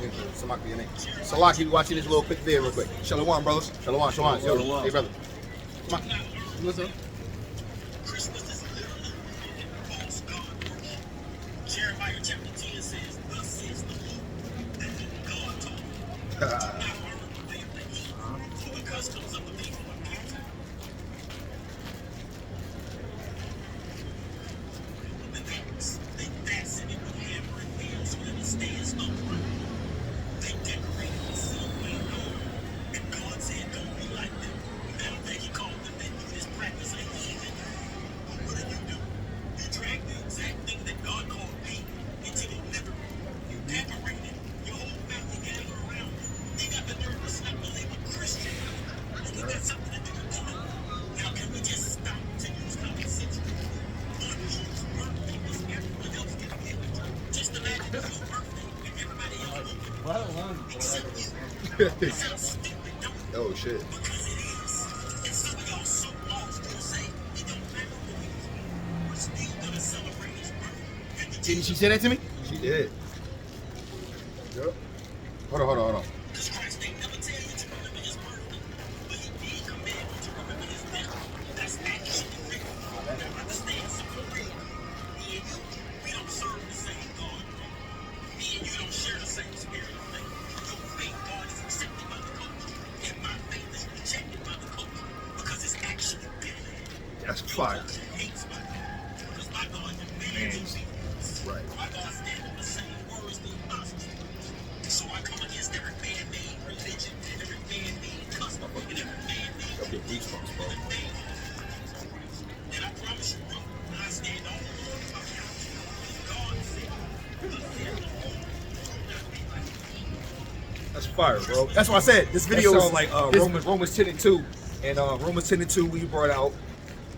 Okay, Samaki, your name. Salaki, we watching this little quick video real quick. Shalom, brothers. Shalom, shalom. Yo, hey, brother. Come on. What's up? Jeremiah chapter 10 says, thus says the Lord, God told me. For the customs of the people of Egypt. They fasten it with hammer and nails so that it stands upright. They decorated the sea with gold. And God said, don't be like them. Matter of fact, he called them that do this practice a heathen. What do? You drag the exact thing that God called me into your living room. You decorate it. Your whole family gather around it. They got the nerve to slap the label Christian. Look at that something to do with God. How can we just stop to use common sense? Unused birthday was everyone else getting it. Just imagine your birthday and everybody else except you. It sounds stupid, don't it? Oh, shit. Because it is. And some of y'all so lost, you'll say, it don't matter what it is. We're still gonna celebrate his birthday. Didn't she say that to me? She did. Yep. Hold on. Because Christ ain't never tell you to remember his birthday, but he did command you to remember his death. That's actually written. Now understand something real. Me and you, we don't serve the same God, bro. Me and you don't share the same spirit of faith. Your faith, God, is accepted by the culture, and my faith is rejected by the culture because it's actually dead. That's fire. Culture hates my God because my God demands obedience. Right. My God stands on the same words the apostles did. So I come against every man-made religion, every man-made custom, and every man-made I'll get goosebumps, bro. and I promise you, bro, I stand on the Lord of my counsel. God said, "Thus saith the Lord, do not be like them." That's fire, bro. That's what I said. This video That is sounds like Romans 10 and 2. And Romans 10 and 2, we brought out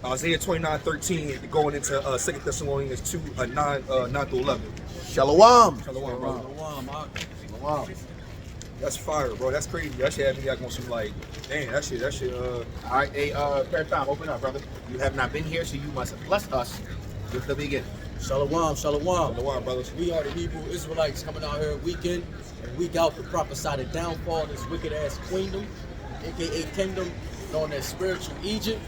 Isaiah 29:13 going into 2 Thessalonians 2, 9 through 11. Shalom. Shalom, brother. Shalom. That's fire, bro. That's crazy. That shit had me like on some like, damn, that shit. All right, hey, Paradigm, open up, brother. You have not been here, so you must bless us with the beginning. Shalom. Shalom, brothers. We are the Hebrew Israelites coming out here week in and week out to prophesy the downfall of this wicked ass queendom, aka kingdom, known as spiritual Egypt.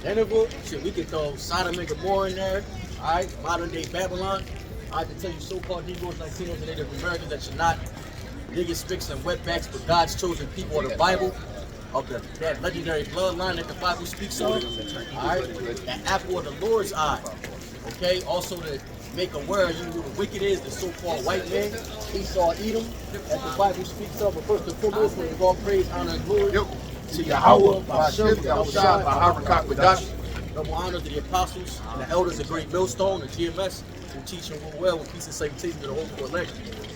Nineveh, shit, we could throw Sodom and Gomorrah in there. Alright, modern day Babylon. I have to tell you so-called Negroes, Latinos, and Native Americans that you're not niggas, spicks, and wetbacks, but God's chosen people of the Bible, of that legendary bloodline that the Bible speaks of. Alright, the apple of the Lord's eye. Okay, also to make aware of you who the wicked is, the so-called white man, Esau, Edom, as the Bible speaks of. But first and foremost, we give all praise, honor, and glory to Yahweh, Ba'ashem, Yahushua, Ba'arakak, B'dash. Double honor to the apostles and the elders of Great Millstone and GMS who teach and rule well with peace and salutation to the whole elect,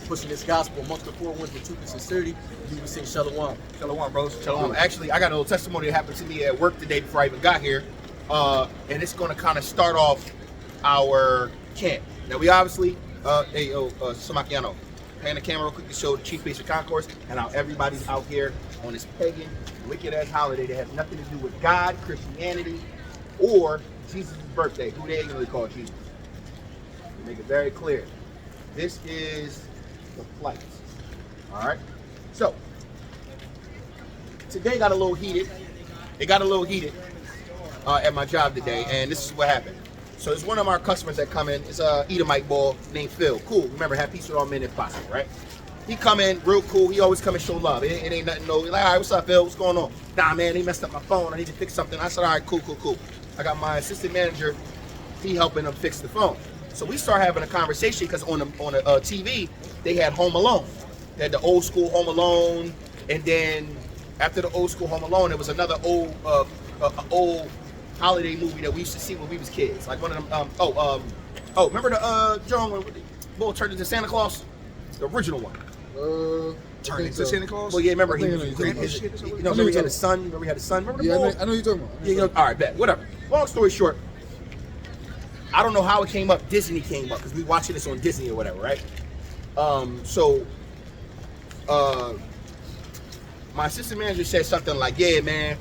pushing this gospel amongst the four winds with truth and sincerity. You can sing Shalom. Shalom, bros. Shalom. Actually, I got a little testimony that happened to me at work today before I even got here. And it's going to kind of start off our camp. Now, we obviously, Samakiano, pan the camera real quick to show the Chief Basic Concourse and how everybody's out here on this pagan, wicked-ass holiday that has nothing to do with God, Christianity, or Jesus' birthday, who they ignorantly call Jesus. We make it very clear. This is the flight. All right? So, today got a little heated. It got a little heated at my job today, and this is what happened. So it's one of our customers that come in. It's a Edomite boy named Phil. Cool. Remember, have peace with all men if possible, right? He come in real cool. He always come and show love. It ain't nothing. No, like, all right, what's up, Phil? What's going on? Nah, man, they messed up my phone. I need to fix something. I said, all right, cool. I got my assistant manager. He helping them fix the phone. So we start having a conversation because on the TV they had Home Alone. They had the old school Home Alone, and then after the old school Home Alone, there was another old holiday movie that we used to see when we was kids. Like one of them. Remember the John when the boy turned into Santa Claus? The original one. Turn into Santa Claus? Well, yeah, remember he Remember he had a son. Remember he had a son. Remember the Yeah, boy? I know you're talking about. Yeah, all right, bet. Whatever. Long story short, I don't know how it came up. Disney came up because we watching this on Disney or whatever, right? My assistant manager said something like, "Yeah, man,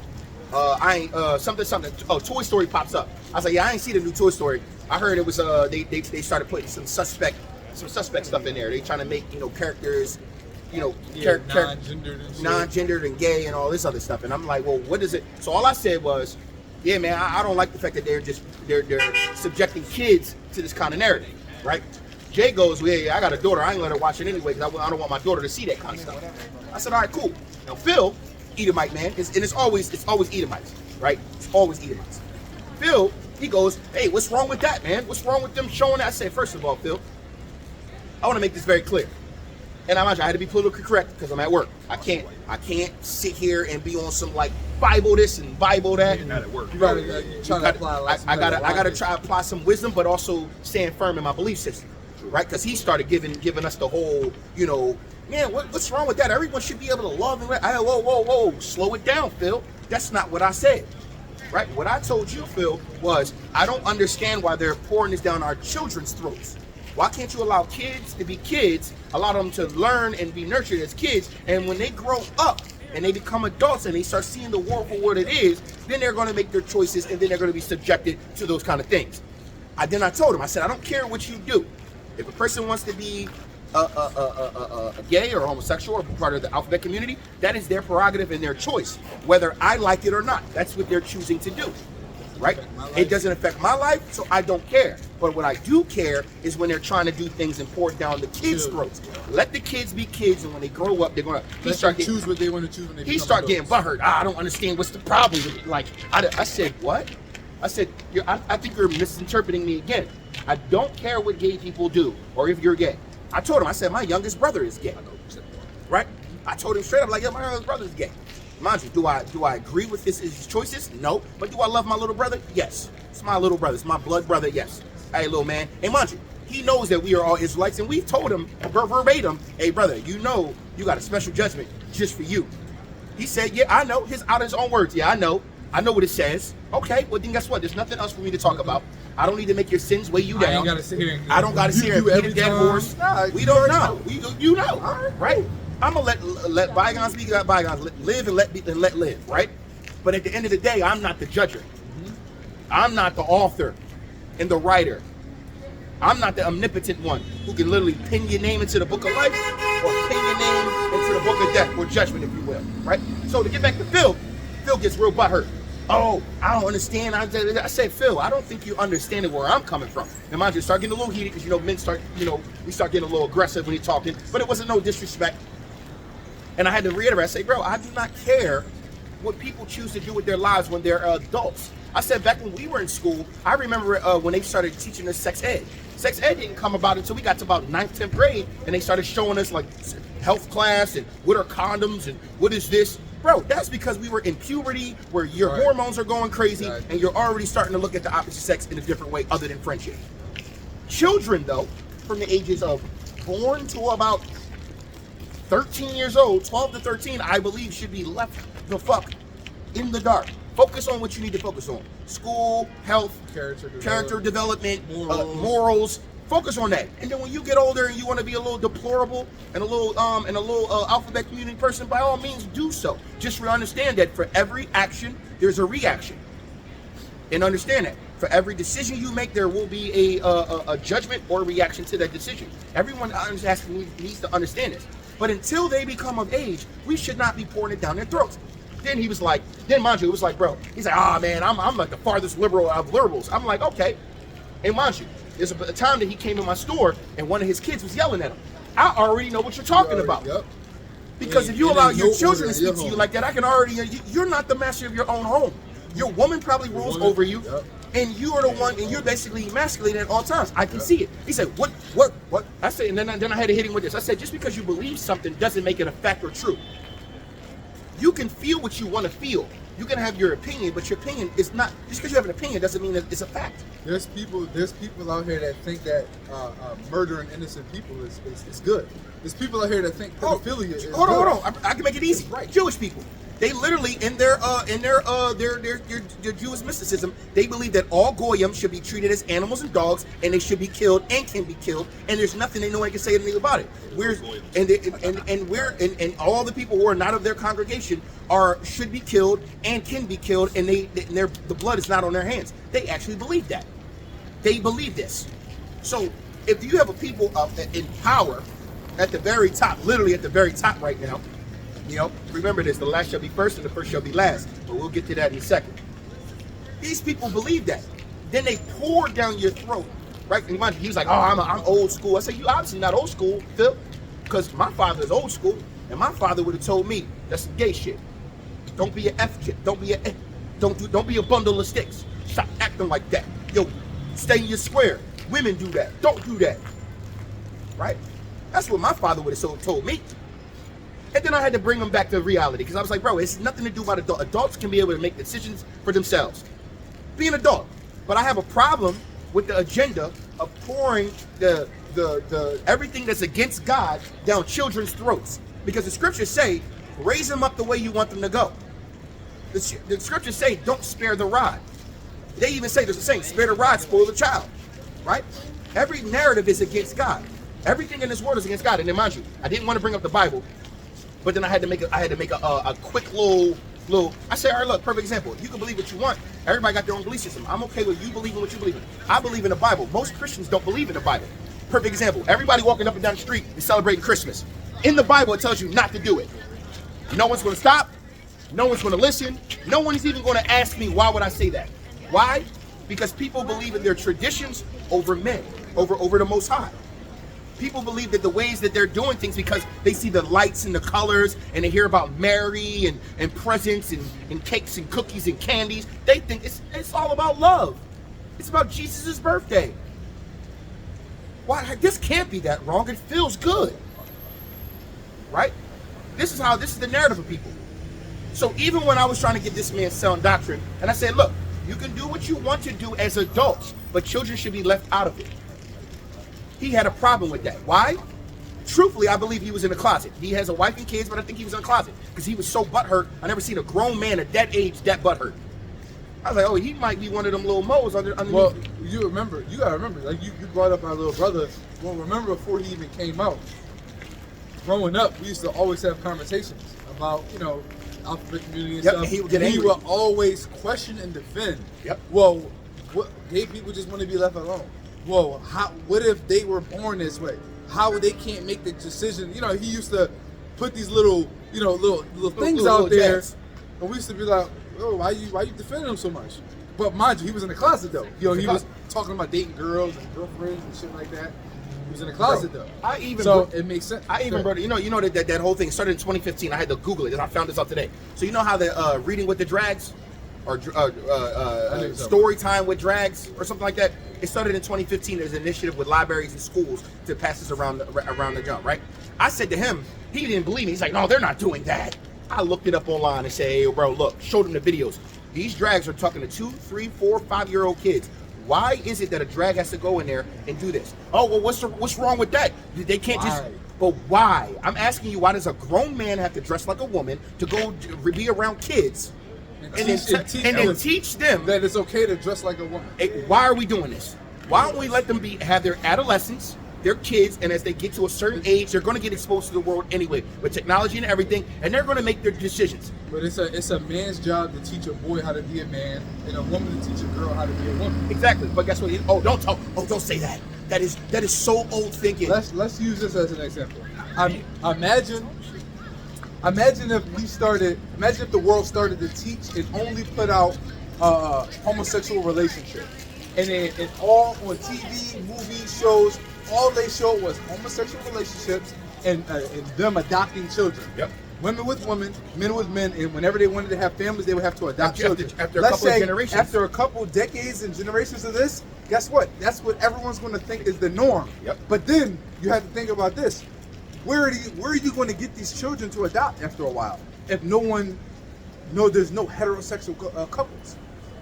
I ain't something. Oh, Toy Story pops up." I was like, "Yeah, I ain't see the new Toy Story. I heard it was they started putting some suspect some suspect stuff in there. They trying to make characters, non-gendered and shit. non-gendered and gay and all this other stuff. And I'm like, well, what is it? So all I said was, yeah, man, I don't like the fact that they're subjecting kids to this kind of narrative, right? Jay goes, well, yeah, I got a daughter. I ain't let her watch it anyway because I don't want my daughter to see that kind of stuff. I said, all right, cool. Now Phil, Edomite man, it's always Edomites, right? It's always Edomites. Phil, he goes, hey, what's wrong with that, man? What's wrong with them showing that? I said, first of all, Phil, I want to make this very clear. And I had to be politically correct because I'm at work. I can't sit here and be on some like Bible this and Bible that. You're not at work. You gotta try to apply like I gotta try to apply some wisdom, but also stand firm in my belief system, right? Because he started giving us the whole, man, what's wrong with that? Everyone should be able to love and whoa, slow it down, Phil. That's not what I said, right? What I told you, Phil, was I don't understand why they're pouring this down our children's throats. Why can't you allow kids to be kids, allow them to learn and be nurtured as kids, and when they grow up and they become adults and they start seeing the world for what it is, then they're going to make their choices and then they're going to be subjected to those kind of things. Then I told him, I said, I don't care what you do. If a person wants to be a gay or homosexual or part of the alphabet community, that is their prerogative and their choice, whether I like it or not. That's what they're choosing to do. Right? It doesn't affect my life, so I don't care. But what I do care is when they're trying to do things and pour it down the kids' throats. Let the kids be kids, and when they grow up, they're gonna choose what they want to choose when they he become start adults. getting butthurt. I don't understand what's the problem with it. Like I said, what? I said, I think you're misinterpreting me again. I don't care what gay people do or if you're gay. I told him, I said, my youngest brother is gay. Right? I told him straight up, like, yeah, my youngest brother is gay. Mind you, do I agree with his choices? No. But do I love my little brother? Yes. It's my little brother. It's my blood brother. Yes. Hey, little man. And mind you, he knows that we are all Israelites, and we've told him verbatim, hey, brother, you got a special judgment just for you. He said, yeah, I know. Out of his own words. Yeah, I know. I know what it says. Okay, well, then guess what? There's nothing else for me to talk about. I don't need to make your sins weigh you down. I ain't gotta sit here. I don't gotta sit here and beat a dead horse. We don't know. You know, right? I'm gonna let bygones be bygones. Live and let live, right? But at the end of the day, I'm not the judger. I'm not the author and the writer. I'm not the omnipotent one who can literally pin your name into the book of life or pin your name into the book of death or judgment, if you will, right? So to get back to Phil gets real butthurt. Oh, I don't understand. I said, Phil, I don't think you understand where I'm coming from. And mind you, start getting a little heated because, men start, we start getting a little aggressive when you're talking, but it wasn't no disrespect. And I had to reiterate, I say, bro, I do not care what people choose to do with their lives when they're adults. I said back when we were in school, I remember when they started teaching us sex ed. Sex ed didn't come about until we got to about 9th, 10th grade, and they started showing us like health class and what are condoms and what is this. Bro, that's because we were in puberty where your hormones are going crazy and you're already starting to look at the opposite sex in a different way other than friendship. Children, though, from the ages of born to about 13 years old, 12 to 13, I believe should be left the fuck in the dark. Focus on what you need to focus on. School, health, character development, morals. Focus on that. And then when you get older and you want to be a little deplorable and a little alphabet community person, by all means do so. Just understand that for every action, there's a reaction. And understand that. For every decision you make, there will be a judgment or a reaction to that decision. Everyone needs to understand this. But until they become of age, we should not be pouring it down their throats. Then he was like, mind you, it was like, bro, he's like, man, I'm like the farthest liberal of liberals. I'm like, okay. And mind you, there's a time that he came in my store and one of his kids was yelling at him. I already know what you're talking about. Yep. Because if you allow your children to speak to you like that, I can already, you're not the master of your own home. Your woman probably rules over you. Yep. And you are the one, and you're basically emasculated at all times. I can see it. He said, what? I said, and then I had to hit him with this. I said, just because you believe something doesn't make it a fact or true. You can feel what you want to feel. You can have your opinion, but your opinion is not, just because you have an opinion doesn't mean that it's a fact. There's people out here that think that murdering innocent people is good. There's people out here that think pedophilia is Hold good. on. I can make it easy. Right. Jewish people. They literally, in their Jewish mysticism, they believe that all goyim should be treated as animals and dogs, and they should be killed and can be killed, and there's nothing no one can say anything about it. And all the people who are not of their congregation should be killed and can be killed, and the blood is not on their hands. They actually believe that. They believe this. So if you have a people up in power at the very top, literally at the very top right now, you know, remember this, the last shall be first and the first shall be last. But we'll get to that in a second. These people believe that. Then they pour down your throat, right? And mind you, he was like, oh, I'm old school. I said, you obviously not old school, Phil, because my father is old school, and my father would have told me that's some gay shit. Don't be an F kid. Don't be a bundle of sticks. Stop acting like that. Yo, stay in your square. Women do that. Don't do that. Right? That's what my father would have told me. And then I had to bring them back to reality because I was like, bro, it's nothing to do about adults. Adults can be able to make decisions for themselves. Be an adult. But I have a problem with the agenda of pouring the everything that's against God down children's throats. Because the scriptures say, raise them up the way you want them to go. The scriptures say, don't spare the rod. They even say, there's a saying, spare the rod, spoil the child. Right? Every narrative is against God. Everything in this world is against God. And then mind you, I didn't want to bring up the Bible, but then I had to make a quick little. I say, all right, look, perfect example. You can believe what you want. Everybody got their own belief system. I'm okay with you believing what you believe in. I believe in the Bible. Most Christians don't believe in the Bible. Perfect example. Everybody walking up and down the street is celebrating Christmas. In the Bible, it tells you not to do it. No one's going to stop. No one's going to listen. No one's even going to ask me, why would I say that? Why? Because people believe in their traditions over men, over the Most High. People believe that the ways that they're doing things because they see the lights and the colors and they hear about Mary and presents and cakes and cookies and candies. They think it's all about love. It's about Jesus' birthday. Why? This can't be that wrong. It feels good. Right? This is the narrative of people. So even when I was trying to get this man sound doctrine, and I said, look, you can do what you want to do as adults, but children should be left out of it. He had a problem with that. Why? Truthfully, I believe he was in the closet. He has a wife and kids, but I think he was in the closet because he was so butthurt. I never seen a grown man at that age that butthurt. I was like, oh, he might be one of them little moles underneath. Well, you gotta remember, like you brought up our little brother. Well, remember before he even came out, growing up, we used to always have conversations about, alphabet community and stuff. He would get angry. He would always question and defend. Yep. Well, what gay people just want to be left alone. Well, what if they were born this way? How they can't make the decision? He used to put these little things out there, and we used to be like, "Oh, why you defending him so much?" But mind you, he was in the closet though. He was talking about dating girls and girlfriends and shit like that. He was in the closet though. It makes sense. Brother, you know that whole thing started in 2015. I had to Google it, and I found this out today. So you know how the reading with the drags, or story time with drags, or something like that. It started in 2015 as an initiative with libraries and schools to pass this around the jump, right? I said to him, he didn't believe me. He's like, no, they're not doing that. I looked it up online and said, hey, bro, look, showed him the videos. These drags are talking to 2, 3, 4, 5-year-old kids. Why is it that a drag has to go in there and do this? Oh, well, what's wrong with that? They can't just. But why? I'm asking you, why does a grown man have to dress like a woman to go be around kids? And then teach them that it's okay to dress like a woman. Why are we doing this? Why don't we let them have their adolescence, their kids, and as they get to a certain age, they're going to get exposed to the world anyway with technology and everything, and they're going to make their decisions. But it's a man's job to teach a boy how to be a man, and a woman to teach a girl how to be a woman. Exactly. But guess what? Don't say that. That is so old thinking. Let's use this as an example. Imagine if the world started to teach and only put out homosexual relationships. And then all on TV, movies, shows, all they showed was homosexual relationships and them adopting children. Yep. Women with women, men with men, and whenever they wanted to have families, they would have to adopt children. After a couple of generations. After a couple decades and generations of this, guess what? That's what everyone's going to think is the norm. Yep. But then you have to think about this. Where are you going to get these children to adopt after a while? If there's no heterosexual couples.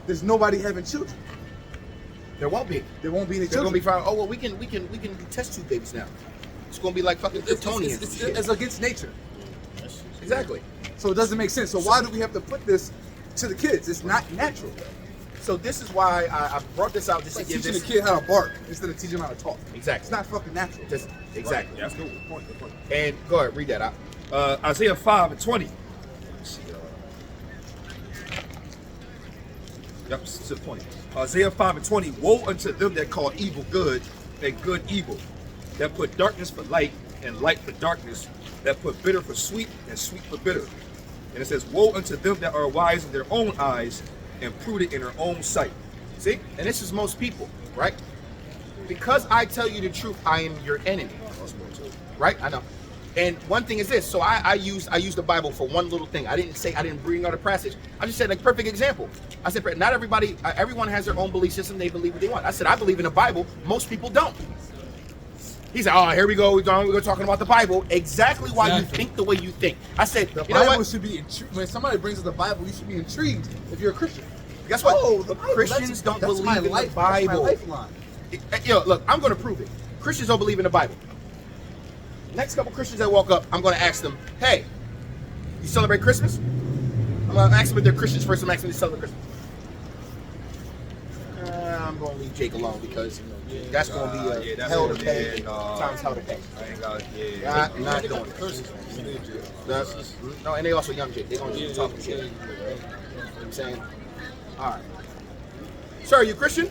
There's nobody having children. There won't be. There won't be any They're children. gonna be fine. Oh well, we can test tube babies now. It's gonna be like fucking Kryptonians. It's against nature. Exactly. So it doesn't make sense. So why do we have to put this to the kids? It's not natural. So this is why I brought this out just to give Teaching this. a kid how to bark instead of teaching him how to talk. Exactly. It's not fucking natural. Exactly. Right. That's good point. And go ahead, read that out. Isaiah 5:20. Yep, this is the point. Isaiah 5:20. Woe unto them that call evil good and good evil, that put darkness for light and light for darkness, that put bitter for sweet and sweet for bitter. And it says, woe unto them that are wise in their own eyes and prudent in their own sight. See? And this is most people, right? Because I tell you the truth, I am your enemy. Right? I know. And one thing is this. So I use the Bible for one little thing. I didn't bring out a passage. I just said, like, perfect example. I said, not everybody, everyone has their own belief system. They believe what they want. I said, I believe in the Bible. Most people don't. He said, oh, here we go. We're talking about the Bible. Exactly why you think the way you think. I said, The you know Bible what? should be when somebody brings us the Bible, you should be intrigued if you're a Christian. Guess what? Oh, the Bible, Christians don't that's believe my in the life, Bible. That's my lifeline. Yo, look, I'm going to prove it. Christians don't believe in the Bible. Next couple Christians that walk up, I'm going to ask them, hey, you celebrate Christmas? I'm going to ask them if they're Christians first. I'm asking them to celebrate Christmas. I'm going to leave Jake alone because that's going to be that's hell to gonna pay be, times hell to pay. I ain't got Not doing it. No, and they also young Jake. They're going to be talking shit. You know what I'm saying? All right. Sir, are you Christian?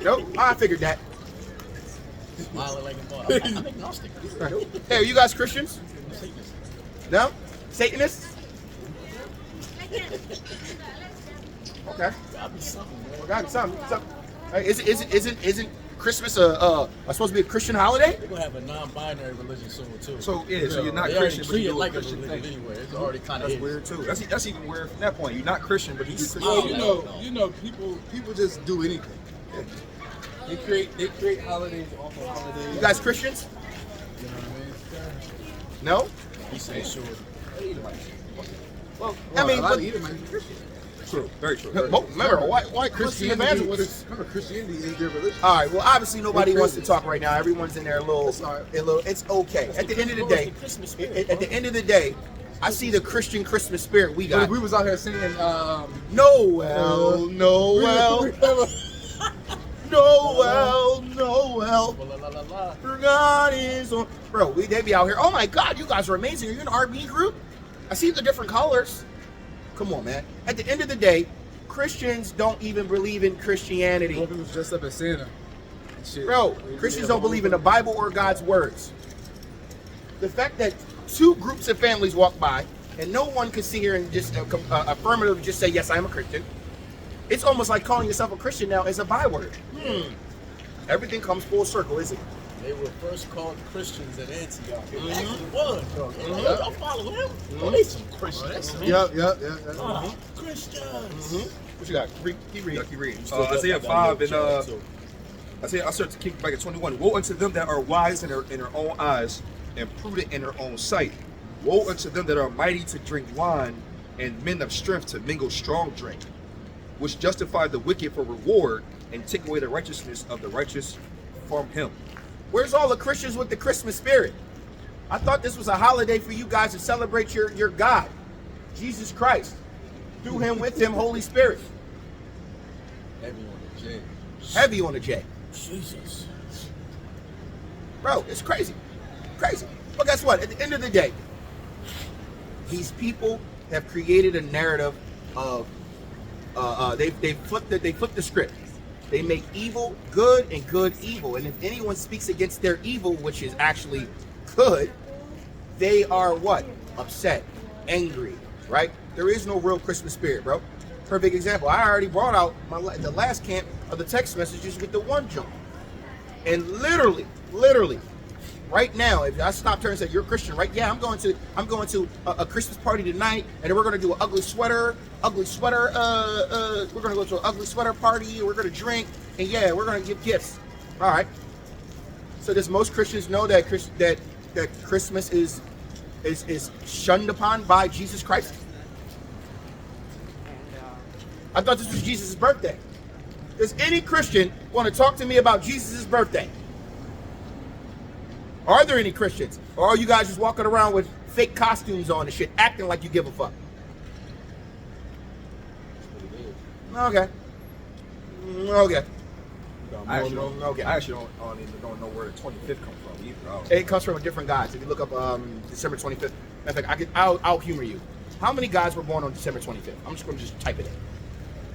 Nope. I figured that. Smiling like a mother. I'm agnostic. Hey, are you guys Christians? No? Satanists? Okay. Gotta be something, man. Well, God, something. Hey, isn't Christmas supposed to be a Christian holiday? They're gonna have a non-binary religion soon too. So so you're not they Christian, already but treat you it do a like a Christian religion thing. anyway. It's already kind of That's weird too. That's even weird from that point. You're not Christian, but you do Christian. Well, things. you know, people just do anything. They create holidays off of holidays. You guys Christians? You know what I mean? No? He said sure. Well, Well, I mean, a lot but, of Edomites are Christian. True, very true. remember, why Christian evangelists? Remember, Christianity is their religion. All right. Well, obviously nobody They're wants to crazy. talk right now. Everyone's in their little. That's all right. It's okay. At the end of the day, Christmas spirit, at the end of the day, I see the Christian Christmas spirit we got. We was out here singing. Noel, Noel, Noel, Noel. La, la, la, la. God is on. Bro, they be out here. Oh my God, you guys are amazing. Are you an R&B group? I see the different colors. Come on, man. At the end of the day, Christians don't even believe in Christianity. People was dressed up as Santa. And shit. Bro, Christians don't believe in the Bible or God's words. The fact that two groups of families walk by and no one can sit here and just affirmatively just say, yes, I am a Christian. It's almost like calling yourself a Christian now is a byword. Everything comes full circle, isn't it? They were first called Christians at Antioch. It actually was. Y'all follow him? Oh, they some Christians. Yep. Christians. What you got? Keep reading. Keep reading. Isaiah 5 and I start to kick back at 21. Woe unto them that are wise in their own eyes and prudent in their own sight. Woe unto them that are mighty to drink wine and men of strength to mingle strong drink, which justify the wicked for reward and take away the righteousness of the righteous from him. Where's all the Christians with the Christmas spirit? I thought this was a holiday for you guys to celebrate your God, Jesus Christ. Through him, with him, Holy Spirit. Heavy on the J. Heavy on the J. Jesus. Bro, it's crazy. Crazy. But guess what? At the end of the day, these people have created a narrative of they flipped the script. They make evil good and good evil. And if anyone speaks against their evil, which is actually good, they are what? Upset, angry, right? There is no real Christmas spirit, bro. Perfect example. I already brought out the last camp of the text messages with the one jump. And literally, right now, if I stopped her and said, you're a Christian, right? Yeah, I'm going to a Christmas party tonight, and then we're going to do an ugly sweater, we're going to go to an ugly sweater party, we're going to drink, and yeah, we're going to give gifts. All right. So does most Christians know that Christmas is shunned upon by Jesus Christ? I thought this was Jesus' birthday. Does any Christian want to talk to me about Jesus' birthday? Are there any Christians? Or are you guys just walking around with fake costumes on and shit, acting like you give a fuck? Okay. I actually don't know where the 25th comes from either. It comes from different gods. If you look up December 25th, in fact, I'll humor you. How many gods were born on December 25th? I'm just going to type it in.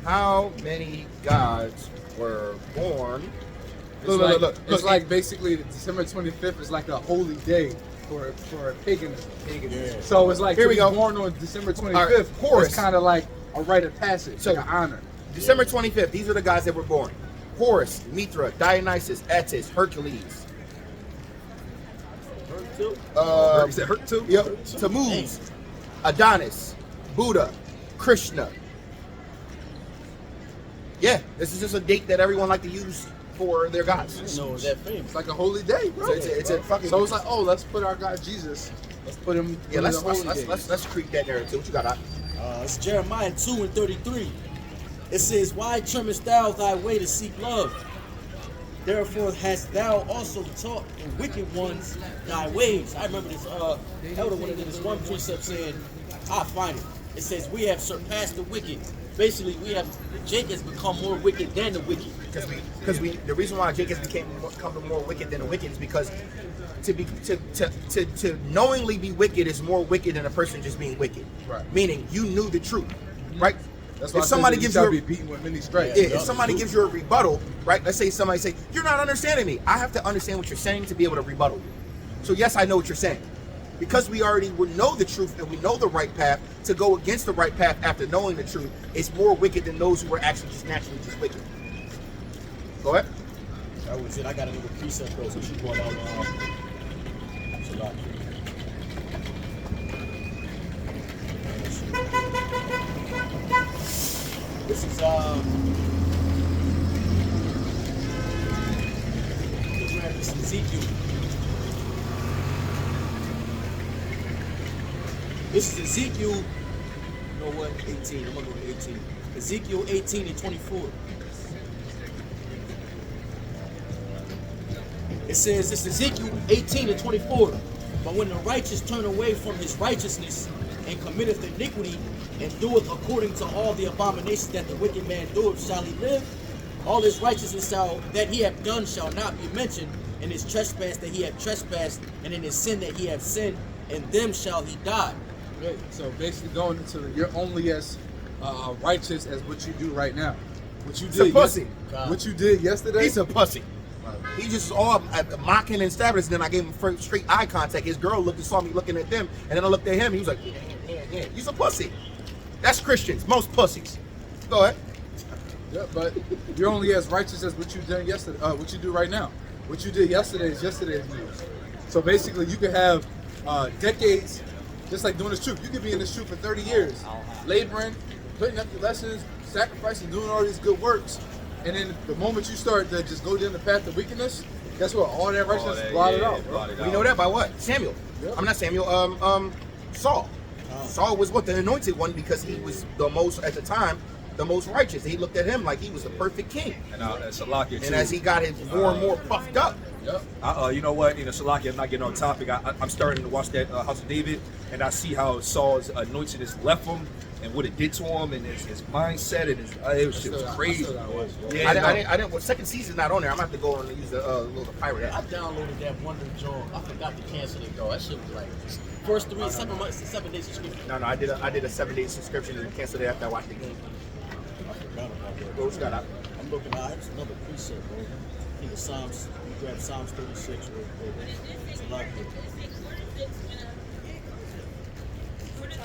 How many gods were born Look. It's like basically December 25th is like a holy day for paganism. Yeah. So it's like Here to we be go. born on December 25th. All right, Horus. It's kind of like a rite of passage, So- like an honor. December 25th, these are the guys that were born. Horus, Mithra, Dionysus, Attis, Hercules. Is that hurt too? Yep. Tammuz, Adonis, Buddha, Krishna. Yeah, this is just a date that everyone like to use for their gods. No, that famous. It's like a holy day, bro. So it's a fucking. So it's like, oh, let's put our God Jesus. Let's put him. yeah, in let's the holy days. let's creep that narrative. What you got? It's Jeremiah 2:33. It says, "Why trimmest thou thy way to seek love? Therefore hast thou also taught the wicked ones thy ways." I remember this elder went into this one precept saying, "I find it." It says, "We have surpassed the wicked." Basically, Jake has become more wicked than the wicked. Because the reason why Jake has become more wicked than the wicked is because to knowingly be wicked is more wicked than a person just being wicked. Right. Meaning you knew the truth, right? That's why if somebody gives you be beaten with many stripes. yeah, if somebody gives you a rebuttal, right? Let's say somebody say you're not understanding me. I have to understand what you're saying to be able to rebuttal you. So yes, I know what you're saying. Because we already would know the truth and we know the right path, to go against the right path after knowing the truth is more wicked than those who are actually just naturally just wicked. Go ahead. That was it. I got a little precept though, so she brought out Shalak. This is this is Ezekiel. This is Ezekiel. You know what? 18. I'm gonna go to 18. Ezekiel 18 and 24. It says, this is Ezekiel 18 and 24. But when the righteous turn away from his righteousness and committeth iniquity and doeth according to all the abominations that the wicked man doeth, shall he live? All his righteousness that he hath done shall not be mentioned, and his trespass that he hath trespassed, and in his sin that he hath sinned, and them shall he die. Right. So basically going into you're only as righteous as what you do right now. What you He's a did pussy. What you did yesterday. He's a pussy. He just all mocking and stabbing us, and then I gave him straight eye contact. His girl looked and saw me looking at them, and then I looked at him. He was like, yeah. He's a pussy. That's Christians. Most pussies. Go ahead. Yeah, but you're only as righteous as what you did yesterday. What you do right now. What you did yesterday is yesterday's news. So basically, you could have decades, just like doing this troop. You could be in this troop for 30 years, laboring, putting up your lessons, sacrificing, doing all these good works. And then the moment you start to just go down the path of wickedness, guess what? All that righteousness is blotted out, bro. We know that by what? Samuel. Yep. I'm not Samuel. Saul. Saul was what? The anointed one, because he was the most, at the time, the most righteous. He looked at him like he was the perfect king. And Salakia too. And as he got his more and more puffed up, Yep. You know what? Salakia, I'm not getting on topic. I'm starting to watch that House of David, and I see how Saul's anointedness left him and what it did to him, and his mindset, and it was just crazy. Yeah, I didn't. Well, second season's not on there. I'm gonna have to go on and use the little pirate I app. downloaded that Wonder Joy. I forgot to cancel it though. That shit was like first 7 days subscription. No, I did a 7-day subscription and canceled it after I watched the game. I forgot about that. What you got out? I'm looking at it's another precept, bro. I think it's Psalms. You grab Psalms 36 real quick. It's a lot good.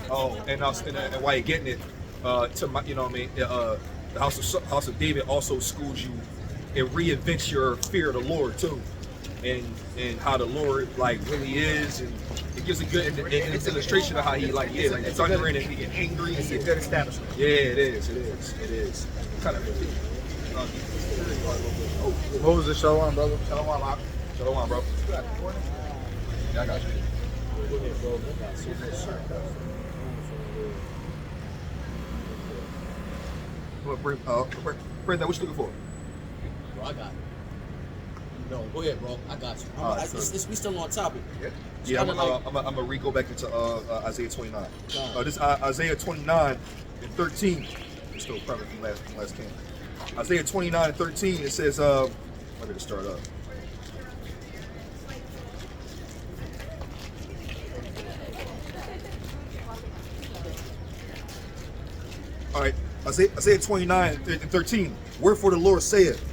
Oh, and while you're getting it, to my, you know what I mean, the House of David also schools you and reinvents your fear of the Lord too, and how the Lord like really is, and it gives a good it's illustration of how he like it's thundering and he get angry. It's a good establishment. Yeah, it is. Kind of. What was the show on, brother? Shalom, bro. Yeah, I got you. Go ahead, bro. I got so much shit. Brenda, what you looking for? Bro, I got it. No, go ahead, bro. I got you. Alright, We still on topic. Yeah, I'm kinda gonna re-go back into Isaiah 29. This Isaiah 29 and 13. It's still probably from last camp. Isaiah 29 and 13. It says, let me just start up. All right, Isaiah 29 and 13. Wherefore the Lord saith,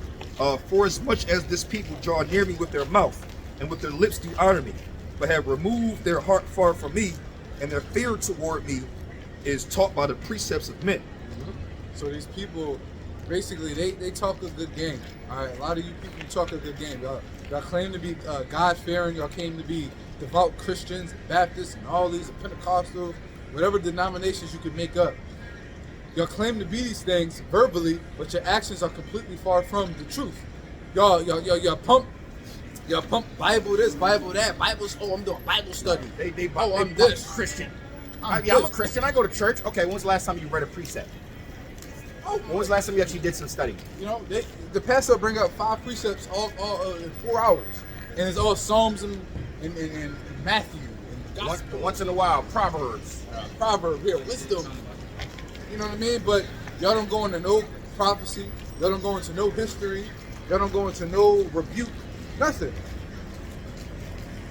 For as much as this people draw near me with their mouth, and with their lips do honor me, but have removed their heart far from me, and their fear toward me is taught by the precepts of men. So these people, basically, they talk a good game. All right, a lot of you people talk a good game. Y'all claim to be God-fearing. Y'all claim to be devout Christians, Baptists, and all these Pentecostals, whatever denominations you can make up. Y'all claim to be these things verbally, but your actions are completely far from the truth. Y'all pump Bible this, Bible that, Bible's. Oh, I'm doing Bible study. I'm this Christian. I'm I'm a this. Christian. I go to church. Okay, when was the last time you read a precept? Oh, When was the last time you actually did some studying? you know, the pastor bring up 5 precepts all in 4 hours, and it's all Psalms and Matthew and Gospel. Once in a while, Proverbs. Proverb, here, wisdom. You know what I mean? But y'all don't go into no prophecy. Y'all don't go into no history. Y'all don't go into no rebuke. Nothing.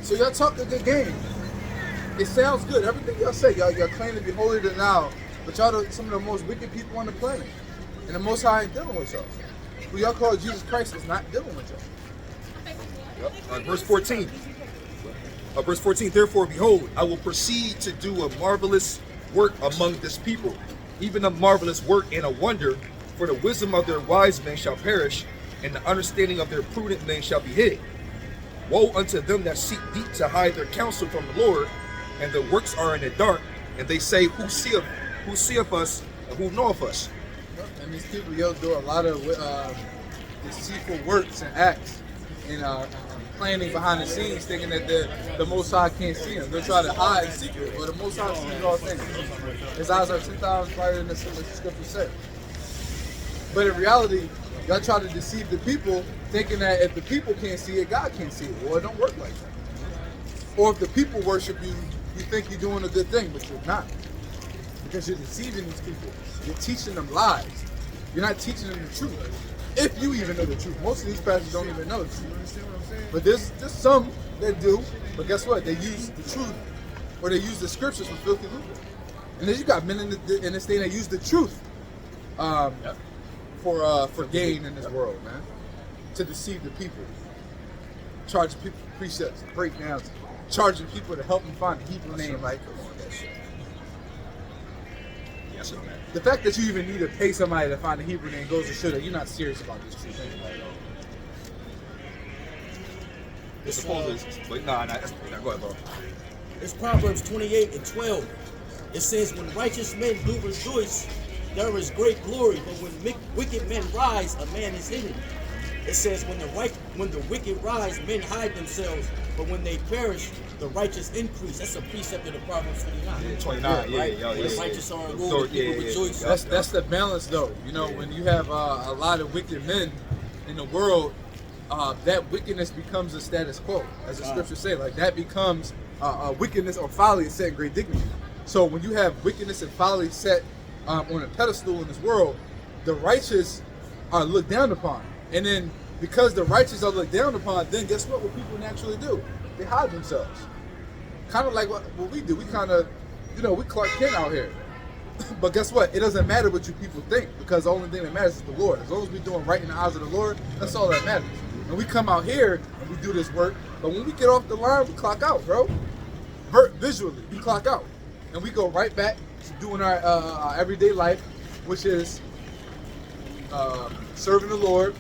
So y'all talk a good game. It sounds good. Everything y'all say, y'all claim to be holier than thou, but y'all some of the most wicked people on the planet. And the Most High ain't dealing with y'all. Who y'all call Jesus Christ is not dealing with y'all. Yep. Verse 14. Verse 14, therefore, behold, I will proceed to do a marvelous work among this people, even a marvelous work and a wonder, for the wisdom of their wise men shall perish, and the understanding of their prudent men shall be hid. Woe unto them that seek deep to hide their counsel from the Lord, and their works are in the dark, and they say, Who seeth us, and who knoweth us? And these people, do a lot of deceitful works and acts, and planning behind the scenes, thinking that the Most High can't see them. They'll try to hide in secret, but the Most High sees all things. His eyes are 10,000 brighter than the scripture said. But in reality, y'all try to deceive the people, thinking that if the people can't see it, God can't see it. Well, it don't work like that. Or if the people worship you, you think you're doing a good thing, but you're not. Because you're deceiving these people. You're teaching them lies. You're not teaching them the truth. If you even know the truth. Most of these pastors don't even know the truth. But there's some that do. But guess what? They use the truth, or they use the scriptures for filthy lucre. And then you got men in this thing that use the truth for gain in this world, man. To deceive the people. Charging people precepts, breakdowns, charging people to help them find a Hebrew name. Like, come on, that shit. Yes, sir, man. The fact that you even need to pay somebody to find a Hebrew name goes to show that you're not serious about this truth anyway. It's supposed to, go ahead, bro. It's Proverbs 28 and 12. It says, when righteous men do rejoice, there is great glory. But when wicked men rise, a man is hidden. It says, when the wicked rise, men hide themselves. But when they perish, the righteous increase. That's a precept of the Proverbs 29. Yeah, 29, Right? yeah. When the righteous are in rule, people rejoice. That's the balance, though. You know, when you have a lot of wicked men in the world, that wickedness becomes a status quo, as the scriptures say. Like, that becomes wickedness or folly is set in great dignity. So when you have wickedness and folly set on a pedestal in this world, the righteous are looked down upon. And then because the righteous are looked down upon, then guess what people naturally do? They hide themselves. Kind of like what we do. We kind of, we Clark Kent out here. But guess what? It doesn't matter what you people think, because the only thing that matters is the Lord. As long as we're doing right in the eyes of the Lord, that's all that matters. And we come out here and we do this work, but when we get off the line, we clock out, bro. Visually, we clock out. And we go right back to doing our everyday life, which is serving the Lord,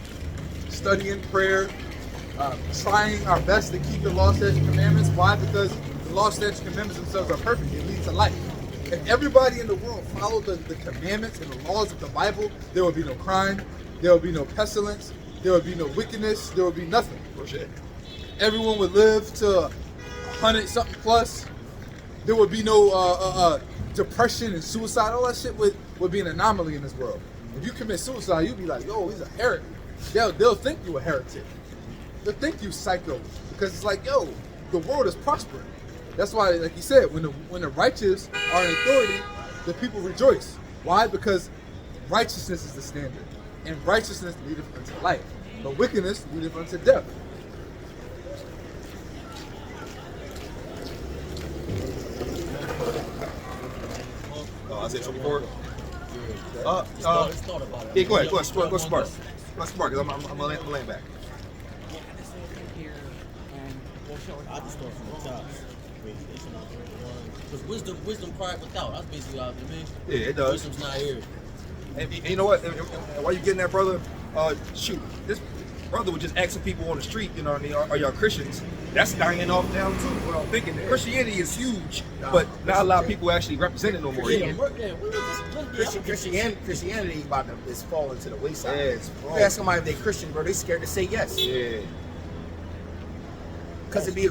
studying prayer, trying our best to keep the law, statutes, and commandments. Why? Because the law, statutes, and commandments themselves are perfect. It leads to life. If everybody in the world followed the commandments and the laws of the Bible, there would be no crime, there would be no pestilence, there would be no wickedness, there would be nothing. Bullshit. Everyone would live to 100-something plus. There would be no depression and suicide. All that shit would be an anomaly in this world. If you commit suicide, you'd be like, yo, he's a heretic. They'll think you a heretic. They'll think you psycho. Because it's like, yo, the world is prospering. That's why, like you said, when the righteous are in authority, the people rejoice. Why? Because righteousness is the standard. And righteousness leadeth unto life. But wickedness leadeth unto death. Isaiah 24. Let's thought about it. Yeah, go ahead, Spark. Let's mark it. I'm gonna land back. I just start from the top. Because wisdom cried without. That's basically what I mean. Yeah, it does. Wisdom's not here. And you know what? And while you getting that, brother, shoot, this brother was just asking people on the street, you know what I mean, are y'all Christians? That's dying off down too. What I'm thinking, Christianity is huge, but not a lot of people actually represent it no more. Christianity about to is falling to the wayside. Yeah, it's You ask somebody if they Christian, bro, they scared to say yes. Yeah. Because to be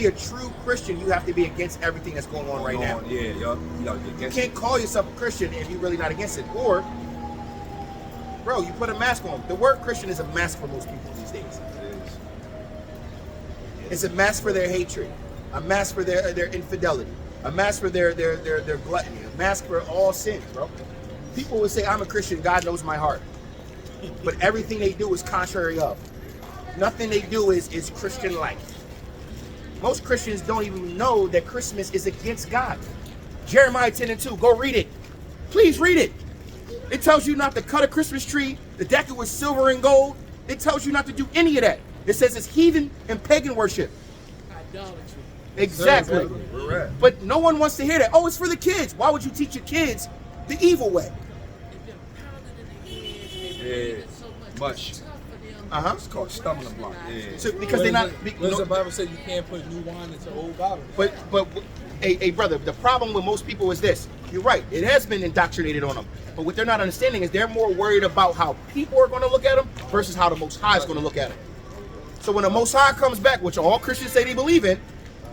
a true Christian, you have to be against everything that's going on right now. Yeah, yo. You gotta be You against can't call yourself a Christian if you're really not against it. Or, bro, you put a mask on. The word Christian is a mask for most people these days. it. It's a mask for their hatred, a mask for their infidelity, a mask for their gluttony, a mask for all sins, bro. People would say, I'm a Christian, God knows my heart. But everything they do is contrary of. Nothing they do is Christian life. Most Christians don't even know that Christmas is against God. Jeremiah 10:2, go read it. Please read it. It tells you not to cut a Christmas tree, to deck it with silver and gold. It tells you not to do any of that. It says it's heathen and pagan worship. Idolatry. Exactly. Where we're at. But no one wants to hear that. Oh, it's for the kids. Why would you teach your kids the evil way? They've been pounded in the head. Yeah, They've been so much. much. It's tough for them. Uh-huh. It's called stumbling block. Yeah. So, because they're not. What does the Bible say? You can't put new wine into old bottles. But a brother, the problem with most people is this. You're right. It has been indoctrinated on them. But what they're not understanding is they're more worried about how people are going to look at them versus how the Most High is going to look at them. So when the Most High comes back, which all Christians say they believe in,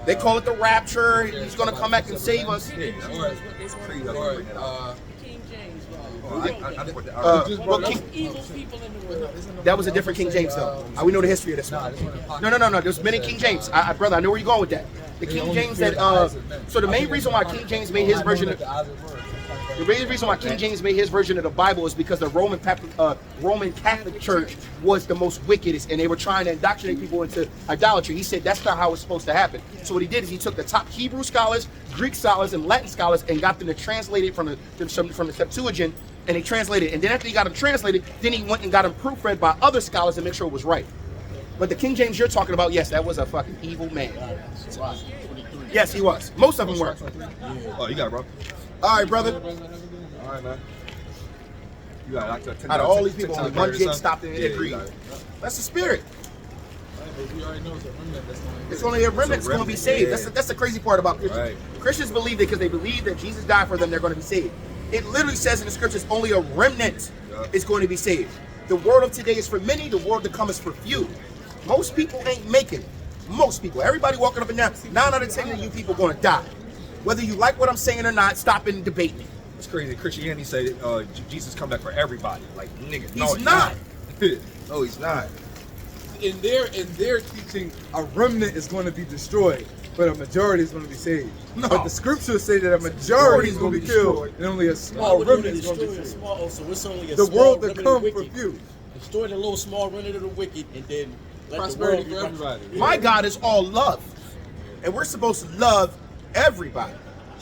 they call it the rapture. He's going to come back and save us. Yeah, All right. Crazy how All they bring that up. right. King James, Oh, I put that. Well, King, evil people in the world. that was a different King James, though. We know the history of this one. No. There's many King James. Brother, I know where you're going with that. The King James that. So the main reason why King James made his version of the main reason why King James made his version of the Bible is because the Roman Catholic Church was the most wickedest, and they were trying to indoctrinate people into idolatry. He said that's not how it's supposed to happen. So what he did is he took the top Hebrew scholars, Greek scholars, and Latin scholars, and got them to translate it from the Septuagint, and they translated it. And then after he got them translated, then he went and got them proofread by other scholars to make sure it was right. But the King James you're talking about, yes, that was a fucking evil man. Yes, he was. Most of them were. Oh, you got it, bro. All right, brother. All right, man. You got it. Out of all these people, only one kid stopped and agreed. That's the spirit. We already know it's a remnant that's not. It's only a remnant that's going to be saved. Yeah. That's the crazy part about Christians. Right. Christians believe that because they believe that Jesus died for them, they're going to be saved. It literally says in the scriptures, only a remnant is going to be saved. The world of today is for many. The world to come is for few. Most people ain't making it. Most people. Everybody walking up and down. 9 out of 10 of you people going to die. Whether you like what I'm saying or not, stop and debate me. It's crazy. Christianity say Jesus come back for everybody. Like, nigga, He's not. No, he's not. In their teaching, a remnant is going to be destroyed, but a majority is going to be saved. No. But the scriptures say that a majority is going to be killed, and only a small remnant is going to be saved. So it's only a The small world to remnant come of for the wicked. few. Destroy the little small remnant of the wicked, and then let Prosperity the for world everybody. My God is all love. And we're supposed to love everybody.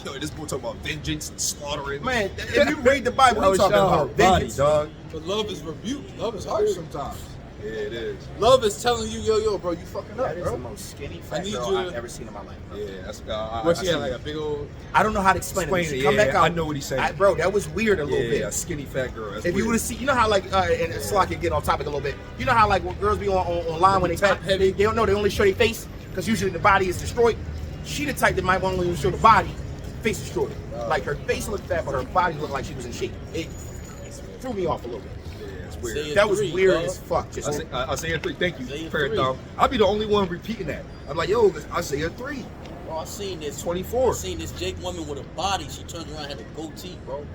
Yo, this boy talking about vengeance and slaughtering. Man, if you read the Bible, Yo, we're talking shout about out body, vengeance. dog. But love is rebuke. Love is harsh sometimes. Yeah, it is. Love is telling you, yo, bro, you fucking up, That is the bro. most skinny I fat need girl you I've to- ever seen in my life. Yeah, that's What she I had, like a big old. I don't know how to explain it. Explain it, Come yeah, back out. I know what he's saying. Bro, that was weird a little yeah, a bit. skinny fat girl. That's If you weird. would have seen, you know how like, and Slack get off topic a little bit. You know how like when girls be online when they Top heavy. they don't know, they only show their face because usually the body is destroyed. She the type that might want to show the body, face destroyed. Like her face looked fat, but her body looked like she was in shape. It threw me off a little bit. Yeah, it's weird. Say it. That was 3, weird dog. as fuck. Just Isaiah 3, thank you, Isaiah Fair 3. Thumb. I'll be the only one repeating that. I'm like, yo, Isaiah 3, Bro, I seen this 24. I seen this Jake woman with a body. She turned around, had a goatee, bro.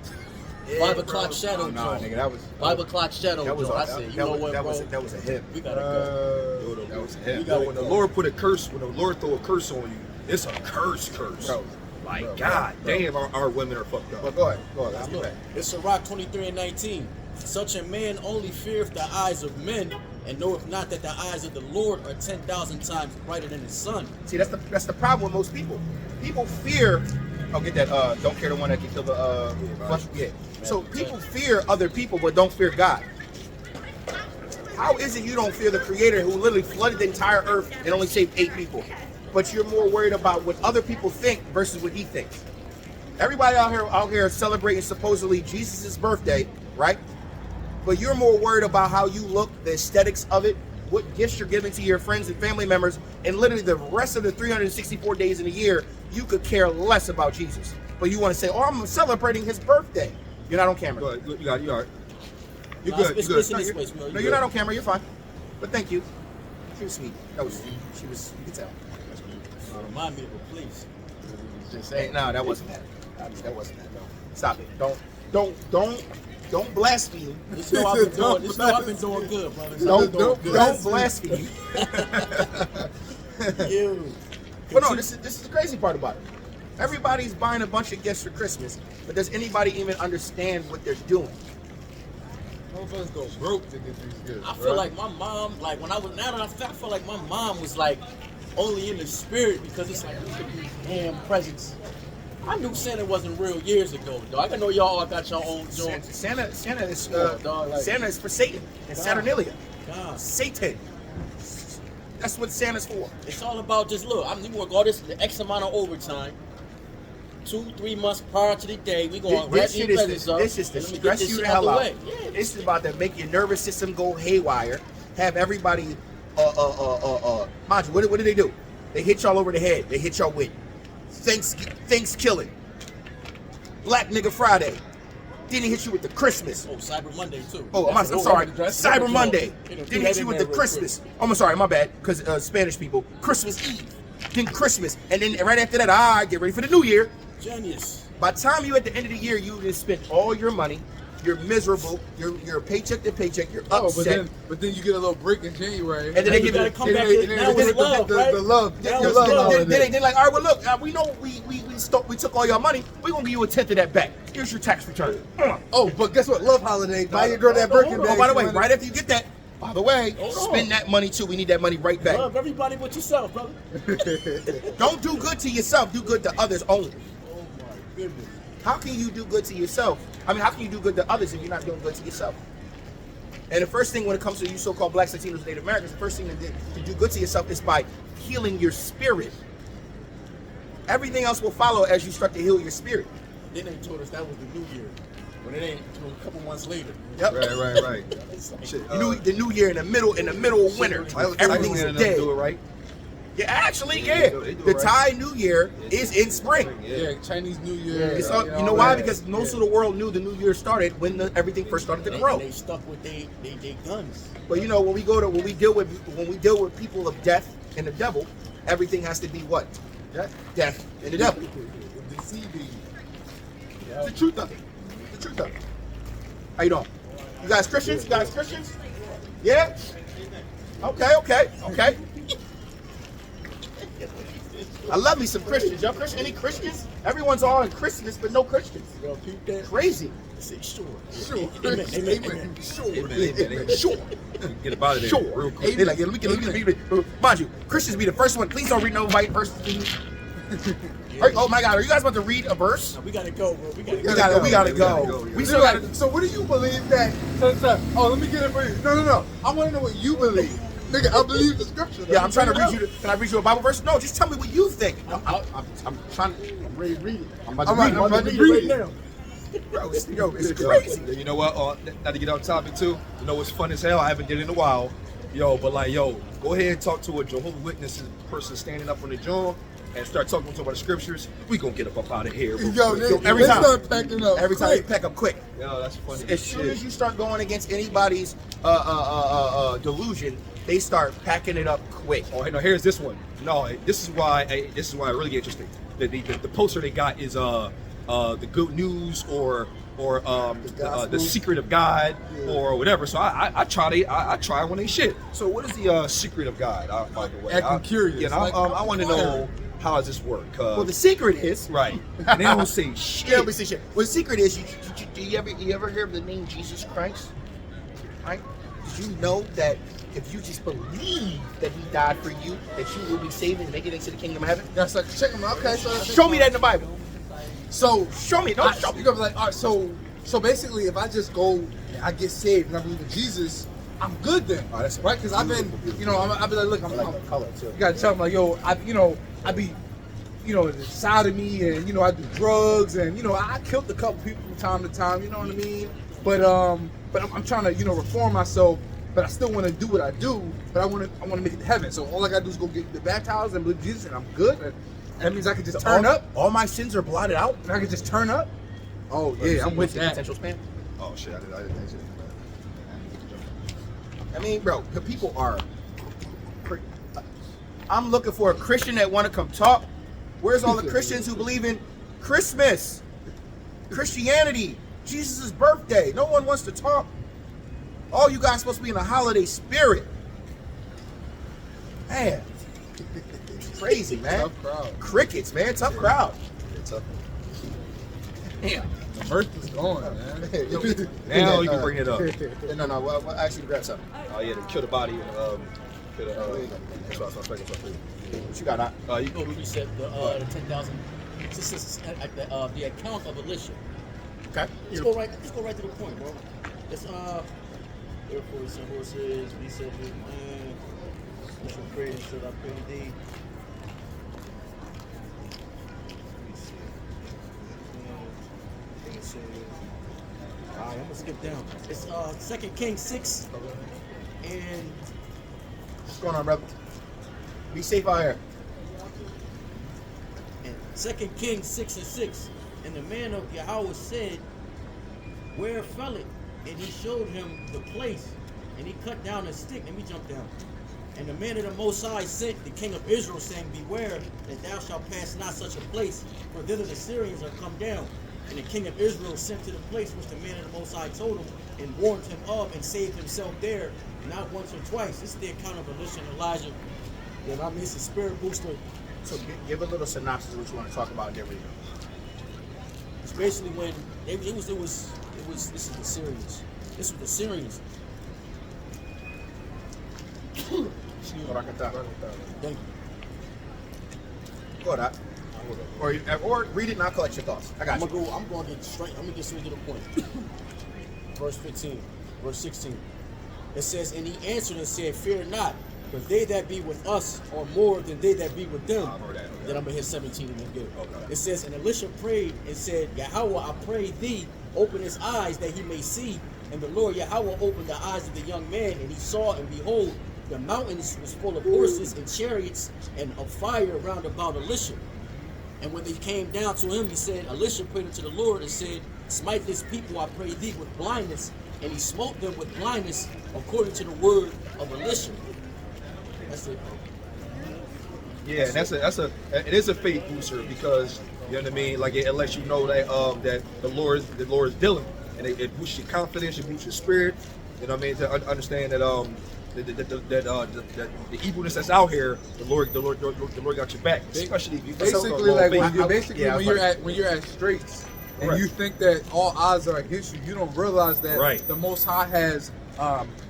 Yeah, 5 bro. o'clock shadow, Nah, Joe. nigga, that was 5 o'clock shadow, that was Joe. I a, said, you that know was what, that bro? was that was a him. We gotta go. That was him. You know, when the Lord put a curse, when the Lord throw a curse on you, it's a curse. Bro. Like, Bro, God bro. damn, our women are fucked up. But go ahead. Let's get Look, back. it's Sirach 23:19. Such a man only feareth the eyes of men, and knoweth not that the eyes of the Lord are 10,000 times brighter than the sun. See, that's the problem with most people. People fear Oh, get that. Don't care the one that can kill the flesh. Yeah. So people fear other people, but don't fear God. How is it you don't fear the Creator who literally flooded the entire earth and only saved 8 people? But you're more worried about what other people think versus what He thinks. Everybody out here celebrating supposedly Jesus' birthday, right? But you're more worried about how you look, the aesthetics of it, what gifts you're giving to your friends and family members, and literally the rest of the 364 days in a year, you could care less about Jesus. But you want to say, oh, I'm celebrating His birthday. You're not on camera. Go ahead. You got it. You all right. You're Nah, good. it's You're good. in this way, Smell. No, you're not on camera. You're fine. But thank you. She was sweet. She was, you could tell. Remind me of a place. Just saying, no, that wasn't that. That wasn't that. No. Stop it. Don't blaspheme. Just know I've been doing good, brother. Don't blaspheme. You. But no, this is the crazy part about it. Everybody's buying a bunch of gifts for Christmas, but does anybody even understand what they're doing? Motherfuckers go broke to get these gifts. I feel like my mom, like when I was now that I feel like my mom was like only in the spirit because it's like look at these damn presents. I knew Santa wasn't real years ago, dog. I know y'all all got your own joints. Santa is dog, like- Santa is for Satan and Saturnalia. God. Satan. That's what Santa's for. It's all about just look. I'm gonna go this the X amount of overtime. 2-3 months prior to the day, we gonna wrap these presents up. This is to and let me get stress this you shit the hell the out. way. Yeah. This is about to make your nervous system go haywire. Have everybody, mind you, what do they do? They hit y'all over the head. They hit y'all with Thanksgiving, Black Nigga Friday. Then he hit you with the Christmas. Oh, Cyber Monday too. Oh, I'm sorry. Cyber Monday. Then he hit you with the Christmas. Oh, I'm sorry, my bad. Because Spanish people, Christmas Eve. Then Christmas. And then right after that, get ready for the New Year. Genius. By the time you at the end of the year, you just spent all your money. You're miserable. You're paycheck to paycheck. You're upset. But then you get a little break in January. And then they You give gotta you come back to now it's love, right? the love. Now the it's love love. holiday. They're like, all right, well, look, we know we took all your money. We're going to give you a tenth of that back. Here's your tax return. Oh, but guess what? Love holiday. Buy your girl that Birkin bag. Oh, by the way, right after you get that, by the way, Hold on. spend that money too. We need that money right back. Love everybody but yourself, brother. Don't do good to yourself. Do good to others only. Oh my goodness. How can you do good to yourself? I mean, how can you do good to others if you're not doing good to yourself? And the first thing when it comes to you so-called Blacks, Latinos, and Native Americans, the first thing to do good to yourself is by healing your spirit. Everything else will follow as you start to heal your spirit. Then they told us that was the New Year, but it ain't until a couple months later. Yep. Right. It's like, Shit, The new year in the middle of winter. Everything's Pakistan dead. do it right. Yeah, actually, Yeah, yeah. they do The it right. Thai New Year is in spring. Yeah, Chinese New Year. It's all, you know why? Because most of the world knew the New Year started when everything first started to and grow. they stuck with they guns. But you know, when we deal with people of death and the devil, everything has to be what? Death and the devil. Deceiving. The truth of it. The truth of it. How you doing? You guys Christians? Yeah? Okay. I love me some Christians. Y'all Christian? Any Christians? Everyone's all in Christmas, but no Christians. Yo, peep that. Crazy. Say sure. Sure. Amen. Sure. Amen. Sure. Get up out of there Sure. real quick. They like, yeah, let me. Mind you, Christians be the first one. Please don't read no white verse. Oh my God, are you guys about to read a verse? No, we gotta go, bro. We We gotta go. We So, still gotta. so what do you believe that? Oh, let me get it for you. No. I want to know what you believe. Nigga, I believe the scripture. Yeah, I'm trying to read you. Can I read you a Bible verse? No, just tell me what you think. I'm trying. I'm ready to read it. I'm about to read it. I'm about to Read read it right now. Bro, it's crazy. You know what? Not to get off topic too. You know what's fun as hell? I haven't did it in a while. Go ahead and talk to a Jehovah's Witness person standing up on the joint and start talking to them about the scriptures. We gonna get up out of here. Yo, every they time. start packing up. Every time they pack up quick. Yo, that's funny. As soon as you start going against anybody's delusion, they start packing it up quick. Oh, no, here's this one. No, this is why it really gets interesting. The poster they got is the good news or the secret of God or whatever. So I try when they shit. So what is the secret of God? By the way, Acting curious. Yeah, Like, I want to know how does this work? Well, the secret is Right, and they don't say shit. Yeah, but see shit. Well, the secret is you ever hear of the name Jesus Christ? Right? Did you know that if you just believe that He died for you, that you will be saved and make it into the kingdom of heaven? That's like check them out. Okay, so Show me that in the Bible. So Show me. Don't show me. You're gonna be like, all right, so basically, if I just go and I get saved and I believe in Jesus, I'm good then, Oh, that's right? Because I've been, you know, I've been like, look, I like the color too. you gotta tell them like, yo, I be, sodomy and I do drugs and I killed a couple people from time to time, you know what I mean? But I'm trying to reform myself, but I still want to do what I do, but I want to make it to heaven. So all I gotta do is go get baptized and believe Jesus, and I'm good. And that means I could just turn up, All my sins are blotted out. and I could just turn up. Oh yeah, I'm with that. Potential spam. Oh shit, I didn't think so. I mean, bro, the people are. I'm looking for a Christian that want to come talk. Where's all the Christians who believe in Christmas, Christianity, Jesus' birthday? No one wants to talk. All you guys supposed to be in a holiday spirit. Man, it's crazy, man. Tough crowd. Crickets, man. Tough crowd. It's up. Damn. The mirth is gone, man. Yo, Now you can bring it up. No. Well, actually, grab something. Oh yeah, to kill the body and kill the. That's what I was expecting. What you got? You Go we said the 10,000. This is the account of Elisha. Okay. Let's go right to the point, bro. It's Air Force and horses. We said we special praise should I pray thee. Alright, I'm gonna skip down. It's 2 Kings 6 and What's going on, brother? Be safe out here. 2 Kings 6 and 6. And the man of Yahweh said, where fell it? And he showed him the place. And he cut down a stick. Let me jump down. And the man of the Most High sent the king of Israel, saying, beware that thou shalt pass not such a place, for thither the Syrians are come down. And the king of Israel sent to the place which the man of the Most High told him, and warned him of, and saved himself there, not once or twice. This is the account of Elisha and Elijah. And I mean, it's a spirit booster. So give a little synopsis of what you want to talk about there. It's basically when it was this is the Syrians. This was the Syrians. Thank you. Go ahead. Or read it and I'll collect your thoughts. I got you. I'm gonna get straight to the point. Verse 15, verse 16. It says, and he answered and said, fear not, for they that be with us are more than they that be with them. Then I'm gonna hit 17 and then get it. Okay. It says, and Elisha prayed and said, Yahweh, I pray thee, open his eyes that he may see. And the Lord Yahweh opened the eyes of the young man, and he saw, and behold, the mountains was full of horses and chariots and of fire round about Elisha. And when they came down to him, he said, Elisha prayed unto the Lord and said, smite this people, I pray thee, with blindness. And he smote them with blindness according to the word of Elisha. That's it. Yeah, and it is a faith booster because you know what I mean. Like it lets you know that that the Lord is dealing, and it boosts your confidence, it boosts your spirit. You know what I mean, to understand that the evilness that's out here, the Lord got your back, especially if you Basically, like faith. when you're at straits and Correct. you think that all odds are against you, you don't realize that Right. the Most High has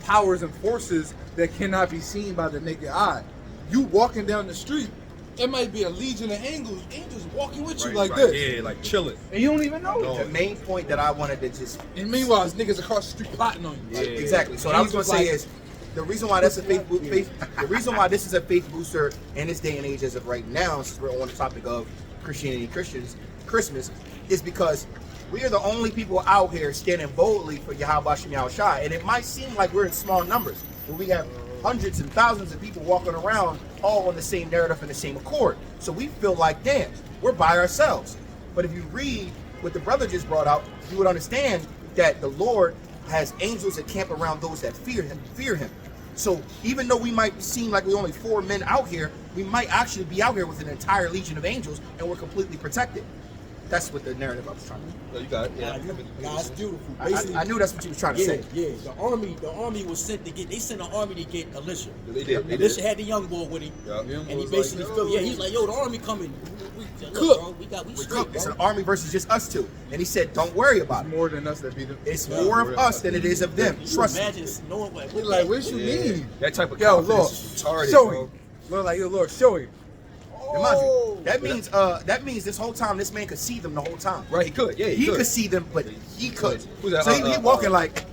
powers and forces that cannot be seen by the naked eye. You walking down the street, it might be a legion of angels walking with you like this, yeah, like chilling. and you don't even know No. it. The main point that I wanted to just And meanwhile, there's niggas across the street plotting on you. Yeah. exactly. So what I was gonna say is the reason why that's a the reason why this is a faith booster in this day and age as of right now, since we're on the topic of Christianity, Christmas, is because we are the only people out here standing boldly for Yahweh Shem Yahushua. And it might seem like we're in small numbers, but we have hundreds and thousands of people walking around all on the same narrative and the same accord. So we feel like, damn, we're by ourselves. But if you read what the brother just brought out, you would understand that the Lord has angels that camp around those that fear him. So even though we might seem like we're only 4 men out here, we might actually be out here with an entire legion of angels and we're completely protected. That's what the narrative I was trying to do. So you got it. Yeah. That's beautiful. I knew that's what you was trying to say. Yeah. The army was sent to get. They sent an army to get Elisha. They did. Elisha had the young boy with him, Yeah. and he basically felt. Yeah, he's like, yo, the army coming. Look, Cook. bro, we We're straight, cooked. It's bro. an army versus just us two. And he said, don't worry about It's it. more than us that beat them. It's more of us than it is of them. You Trust me. imagine knowing what? He like, what you Yeah. mean? That type of Yo, confidence Lord, is retarded, show bro. him. Lord, like, yo, Lord, show him. And mind you, that means this whole time this man could see them the whole time. Right, he could. Yeah, He could. could see them, but he could. Who's that? So he walking like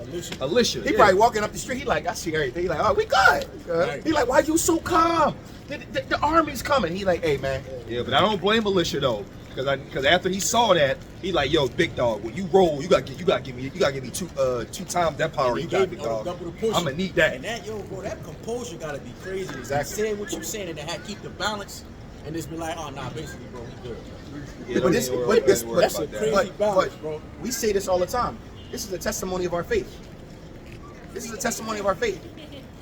Alicia. he yeah. probably walking up the street. He like, I see everything. He like, oh, we good. Right. He like, why you so calm? The army's coming. He like, hey man, Yeah, but I don't blame Alicia though, because after he saw that, he like, yo, big dog, when you roll, you gotta give me two times that power you got, big dog. I'm gonna need that. And that, yo, bro, that composure gotta be crazy. Exactly. Saying what you saying and to keep the balance, and just be like, oh nah, basically, bro, we good. Yeah, but this, but this, but, That's a crazy balance, bro. we say this all the time. This is a testimony of our faith. This is a testimony of our faith.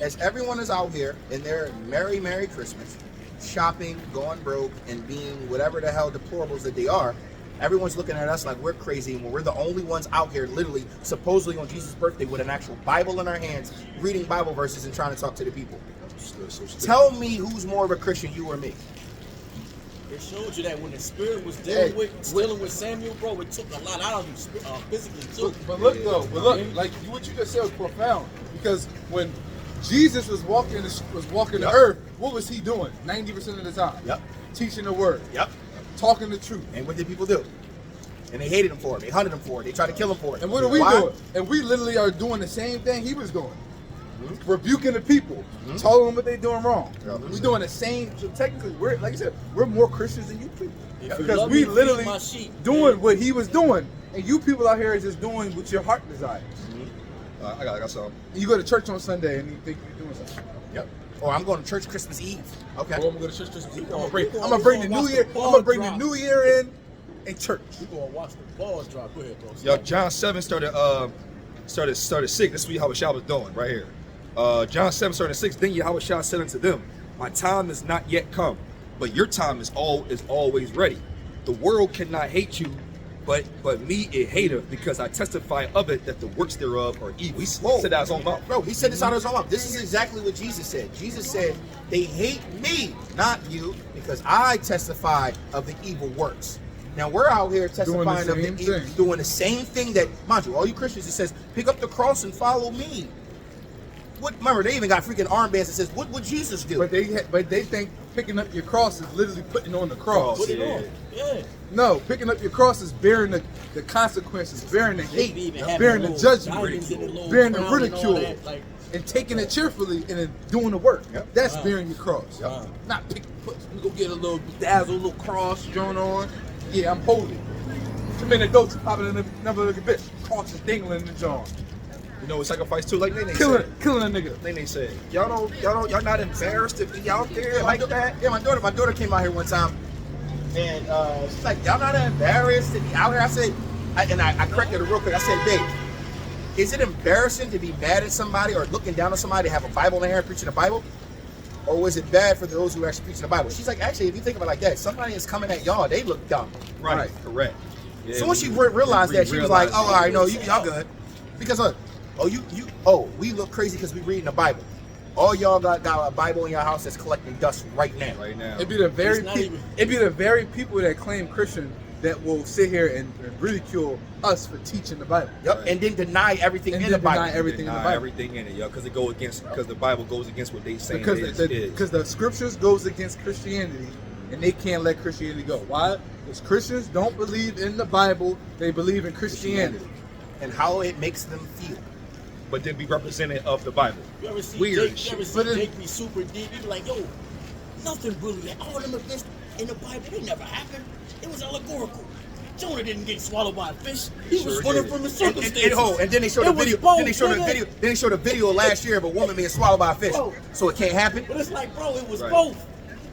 As everyone is out here in their Merry Christmas, shopping, going broke, and being whatever the hell deplorables that they are, everyone's looking at us like we're crazy, and we're the only ones out here literally, supposedly on Jesus' birthday with an actual Bible in our hands, reading Bible verses and trying to talk to the people. Tell me who's more of a Christian, you or me? It showed you that when the spirit was Hey, dealing with Samuel, bro, it took a lot out of him physically too. But look though, like what you just said was profound, because when Jesus was walking the Yep. earth, what was he doing 90% of the time? Yep. Teaching the word, Yep. talking the truth. And what did people do? And they hated him for it. They hunted him for it. They tried to kill him for it. And what are we Why? doing? And we literally are doing the same thing he was doing. Rebuking the people, telling them what they're doing wrong. Yeah. We're doing the same. So technically, we're like I said, we're more Christians than you people, If you because love we me, feed literally my sheep. doing what he was doing, and you people out here is just doing what your heart desires. I got some. You go to church on Sunday and you think you're doing something. Yep. Or I'm going to church Christmas Eve. Okay. Oh, I'm gonna go to church Christmas Eve. I'm We gonna bring the gonna new watch year. the I'm ball gonna bring the drop. new year in church. We gonna watch the balls drop. Go ahead, bro. Yo, John 7 started 6. This is what Yahushua was doing right here. John 7 started 6. Then Yahushua said unto them, my time is not yet come, but your time is always ready. The world cannot hate you, but me it hateth, because I testify of it that the works thereof are evil. He said that out of his own mouth. Bro, he said this out of his own mouth. This is exactly what Jesus said. Jesus said, they hate me, not you, because I testify of the evil works. Now we're out here testifying of the same evil, thing. doing the same thing that, mind you, all you Christians, it says, pick up the cross and follow me. What? Remember, they even got freaking armbands that says, what would Jesus do? But they think picking up your cross is literally putting on the cross. Put it Yeah. on. Yeah. No, picking up your cross is bearing the consequences, bearing the They hate, be even having bearing the little judgment, diamonds in the little bearing the crown and all ridicule, that, like, and taking it cheerfully and then doing the work. Yep. That's Wow. bearing your cross. Wow. Not go get a little dazzle, little cross joint on. Yeah, I'm holy. Too many adults popping in another little bitch. Cross is dingling in the jaw. You know what sacrifice too? Like Nene Killing said. a nigga. Nene said, y'all not embarrassed to be out there like that? Yeah, my daughter came out here one time, and she's like, y'all not embarrassed to be out here? I said, I corrected her real quick. I said, babe, is it embarrassing to be mad at somebody or looking down on somebody to have a Bible in their hand preaching the Bible? Or was it bad for those who are actually preaching the Bible? She's like, actually, if you think about it like that, somebody is coming at y'all, they look dumb. Right. Correct. Yeah, So when she realized that, she was like, "Oh, all right, no, you y'all good." Because look, we look crazy because we reading the Bible. All y'all got a Bible in your house that's collecting dust right now. right now. It'd be the very It's not even- people that claim Christian that will sit here and ridicule us for teaching the Bible. Yep, and then deny everything And in then the Bible. deny everything in the Deny Bible. everything in it, yo, because the Bible goes against what they say Because is. the scriptures goes against Christianity, and they can't let Christianity go. Why? Because Christians don't believe in the Bible; they believe in Christianity. And how it makes them feel. But then be represented of the Bible. You ever see Weird Jake? shit. You ever see But it- Jake be super deep? You be like, yo, nothing really. All them events in the Bible, they never happened. It was allegorical. Jonah didn't get swallowed by a fish. He was Sure running did. from the And circumstances. then they showed the It was video. both, Then they showed a nigga. video. Then they showed a video last year of a woman being swallowed by a fish. Bro. So it can't happen. But it's like, bro, it was Right. both.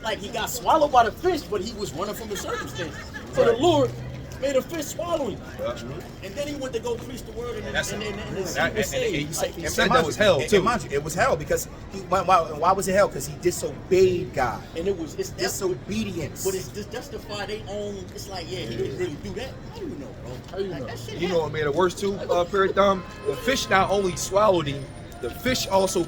Like he got swallowed by the fish, but he was running from the circumstances. So the Lord made a fish swallow him. And then he went to go preach the word, and then That's- the and- sheep was and saved. he said- Like, he And said mind that was you- hell, and too. mind you, it was hell because why was it hell? Because he disobeyed God. and it's that's Disobedience. But it's just justify their own. It's like, yeah, he didn't really do that. How do you know, bro? How you Like, know? that shit You know what made it worse too, Paradigm? The fish not only swallowed him, the fish also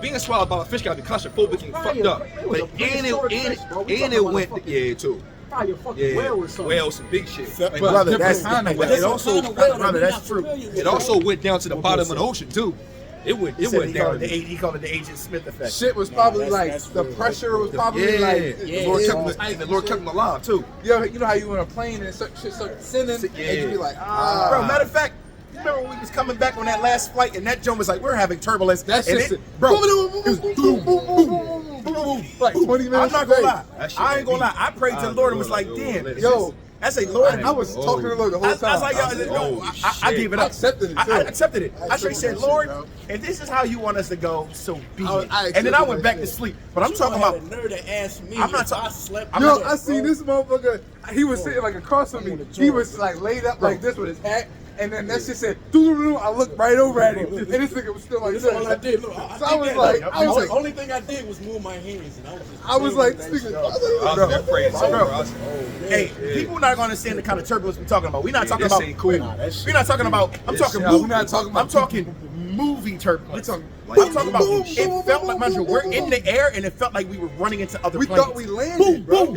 being swallowed by a fish got to be claustrophobic and fucked up. But and it went too. Probably a fucking Yeah, whale or something. whale, some big shit. But brother, that's different kind of but whale. it also Different kind of whale that brother, we that's not true. familiar with. It also went down to the bottom of the ocean too. It went He down. called it the Agent Smith effect. Shit was probably that's the real. pressure was Yeah, probably like the Lord it kept was him, tight and the Lord kept him alive too. You know how you on a plane and shit start sending, and you be like, Bro, matter of fact, you remember when we was coming back on that last flight and that joint was like, we're having turbulence. That and shit, bro, like 20 minutes. I'm not gonna lie. That shit I ain't gonna lie. I prayed to the Lord and was like, damn. Yo, I say, Lord, I was talking to the Lord the whole I time. was like, yo, I gave it I up. accepted it, I too. accepted it. I straight said, accepted that Lord, shit, bro. if this is how you want us to go, so be I it. And then I accepted went that back to shit. sleep. But I'm You talking had about, a nerve to ask me I'm not if talking- I slept. I'm Yo, not- I seen this motherfucker. He was sitting like across from me. He was like laid up like this with his hat. And then that shit said, doo-doo-doo. I looked right over at him. And this nigga was still like That's this. all I did. Look, So I did was that. like, The only thing I did was move my hands, and I was like, that nigga, shit. I was I was praying, so, bro. hey, people not gonna understand the kind of turbulence we're talking about. We're not talking this about. ain't cool. We're not talking about. I'm talking. yeah, we're not talking about- I'm talking movie turbulence. We're talking- I'm talking about. boom, It boom, felt boom, like, mind you, boom, we're boom, in the air, and it felt like we were running into other We planes. thought we landed, bro.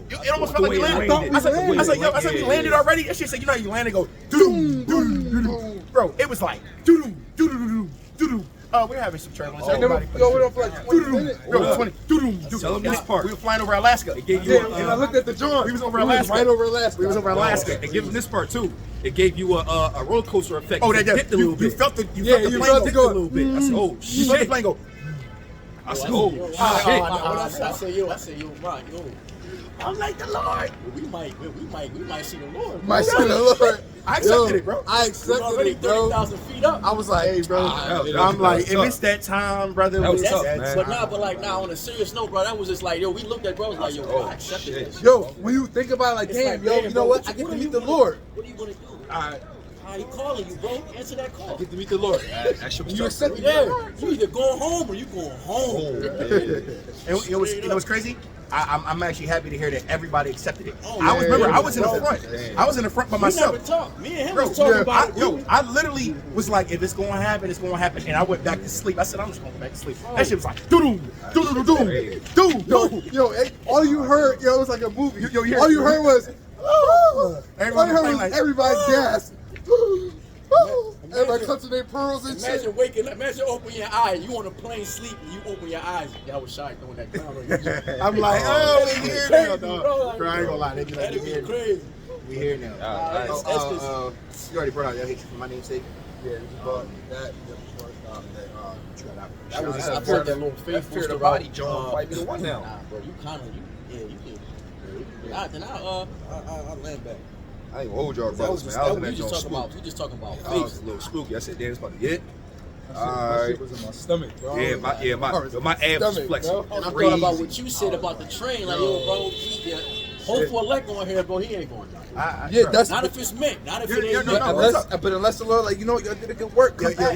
Yo, It almost felt like we the way it landed. landed. I was like, Yeah, we yeah, landed yeah. already. That shit said, you know how you land and go doo doo doo doo. Bro, it was like doo doo doo doo doo doo. We're having some turbulence. And then Everybody, we went on for like 20 minutes. Bro, 20 doo doo doo. Tell them this part. We were flying over Alaska. It gave you Yeah, and I looked at the joint. We was over We Alaska. right over Alaska. We was over Alaska. And give them this part too. It gave you a roller coaster effect. Oh, You that dipped a little you bit. felt the Yeah, felt the you plane felt go it a go. little bit. I said, oh You felt the shit. plane go. I said, oh When shit. I say yo, Ron, yo, I'm like the Lord. we might see the Lord. My shit, Lord. I accepted it, bro. I We're accepted already it, bro. 30,000 feet up. I was like, hey, bro. I'm like, if it's that time, brother, That was it's tough, that man. time. But on a serious note, bro, that was just like, yo, we looked at bro, was like, yo, Oh, I accepted shit. this. Yo, when you think about it, like, It's damn, like, yo, man, you know bro, what? I get what to are meet you the gonna- Lord. What are you gonna do? I He calling you, bro. Answer that call. get to meet the Lord. That shit was You tough. accept We it. there. You either going home or you going home. And you know what's crazy? I'm actually happy to hear that everybody accepted it. Oh, I was yeah, remember yeah, I was in the bro. front. I was in the front by We never myself. talked. Me and him Bro, was talking yeah, about it. I literally was like, if it's gonna happen, it's gonna happen. And I went back to sleep. I said, I'm just gonna go back to sleep. That shit was like, doo doo doo doo doo doo doo. Yo, hey, all you heard, yo, it was like a movie. Yo, you hear- all you heard was, all Everyone you heard was was like, everybody gasp. Everybody clutching their pearls and shit. Imagine waking up, imagine open your eyes. You on a plane sleep and you open your eyes. That was shy throwing that crown on you. I'm like, oh, we here now, dog. Bro, Bro, I ain't gonna lie, they be like, That'd we be here. crazy. We here now. That's Oh, you already brought out your hate for my namesake. Yeah, you just bought that. That was just, I That put that little That faith fear booster the body, out. John. Might be the one now. Nah, bro, you kind of, you can. I land back. I ain't gonna hold y'all That brothers, was just, man. I was that, in we that just joint talking about, spooky. we just talking about I was faith. a little spooky. I said, damn, it's about to get. That Alright. shit was in my stomach, bro. Yeah, my abs was Stomach, flexing. bro. And I thought Crazy. about what you said about the train, like, yo, bro, hopeful elect going here, bro, he ain't going down. Yeah, that's Not if it's meant, not if Yeah, it yeah, ain't no, meant. no. but unless the Lord, like, you know what, y'all did a good work. Yo, Come back.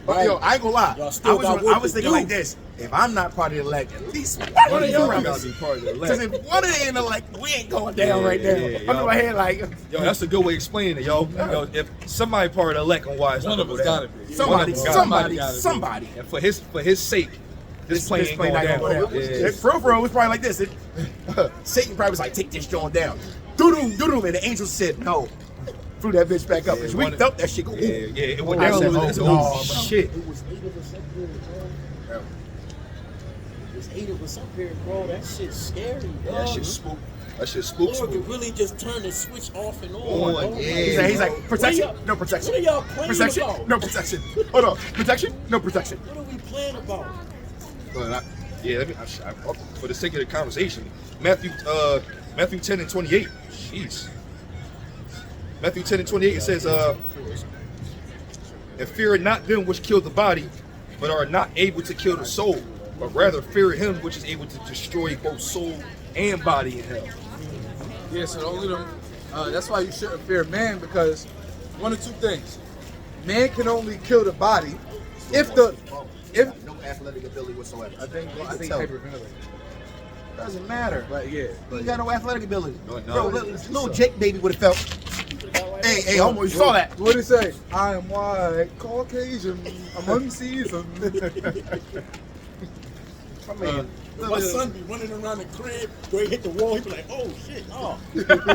Right. I ain't gonna lie. Y'all still got I work was to thinking do. like this. If I'm not part of the elect, at least one One of of y'all y'all brothers. gotta be part of the Because elect. if one of them in the elect, we ain't going down Yeah, right now. yeah, I'm in my head like, Yo, that's a good way of explaining it, yo. Yo, if somebody part of the elect on why it's One not of us gonna go gotta down. be. somebody, One of them gotta gotta be. somebody. And for his sake, this plane ain't going not down. gonna go down. Yeah. For real, it was probably like this. Satan probably was like, take this joint down. Doo-doo, doo-doo. And the angel said, no. Threw that bitch back up. And we one of- felt that shit go, Yeah, ooh. yeah, it went I down a said, little bit. oh, Oh, no, bro. shit. It was 8 of us up here, bro. It was 8 of us up here, bro. That shit's scary, bro. That shit spook. That shit spook. Lord could really just turn the switch off and on. Oh, bro. yeah. He's like, protection, What are y'all- no protection. What are y'all playing Protection, about? no protection. Hold on. Protection, no protection. What are we playing about? But for the sake of the conversation, Matthew 10 and 28. Jeez. Matthew 10 and 28, it says, and fear not them which kill the body, but are not able to kill the soul, but rather fear him which is able to destroy both soul and body in hell. Yeah, so only that's why you shouldn't fear man, because one of two things. Man can only kill the body if No athletic ability whatsoever. I think So, hyperventilate. doesn't matter. But yeah, He ain't got no athletic ability. No. Bro, little Jake baby would have felt. Hey, homo, you saw that. what did it say? I am white, Caucasian, I'm unseasoned. My man. My son be running around the crib, go hit the wall, he be like, oh shit, oh.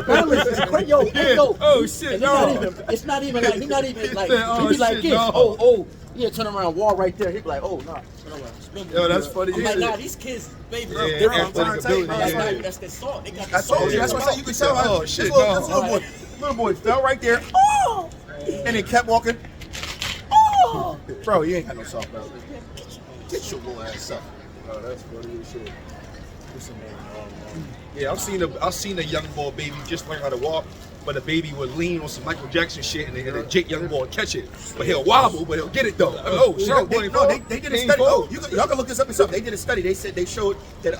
Balance is crazy, yo, yo. Oh, shit, And no. it's not even like, he not even like, Oh, he be like shit, this, no. oh, Yeah, turn around, wall right there. He'd be like, oh, nah, turn around. Spin Yo, that's funny. I'm like, Yeah. nah, these kids, baby, Yeah, they're athletic on ability, That's yeah. not, that's their salt. They got the I salt. told you. That's what I said. You can tell. Oh, This shit, little, no. this little boy fell right there. Oh, and then kept walking. Oh, bro, you ain't got no soft, bro. Get your little ass up. Oh, that's funny as shit. Yeah, I've seen a young boy baby just learn how to walk, but the baby would lean on some Michael Jackson shit, and a Jake young boy catch it, but he'll wobble, but he'll get it though. Oh shit! No, boy, they did a study. Oh, y'all can look this up yourself. They did a study. They said they showed that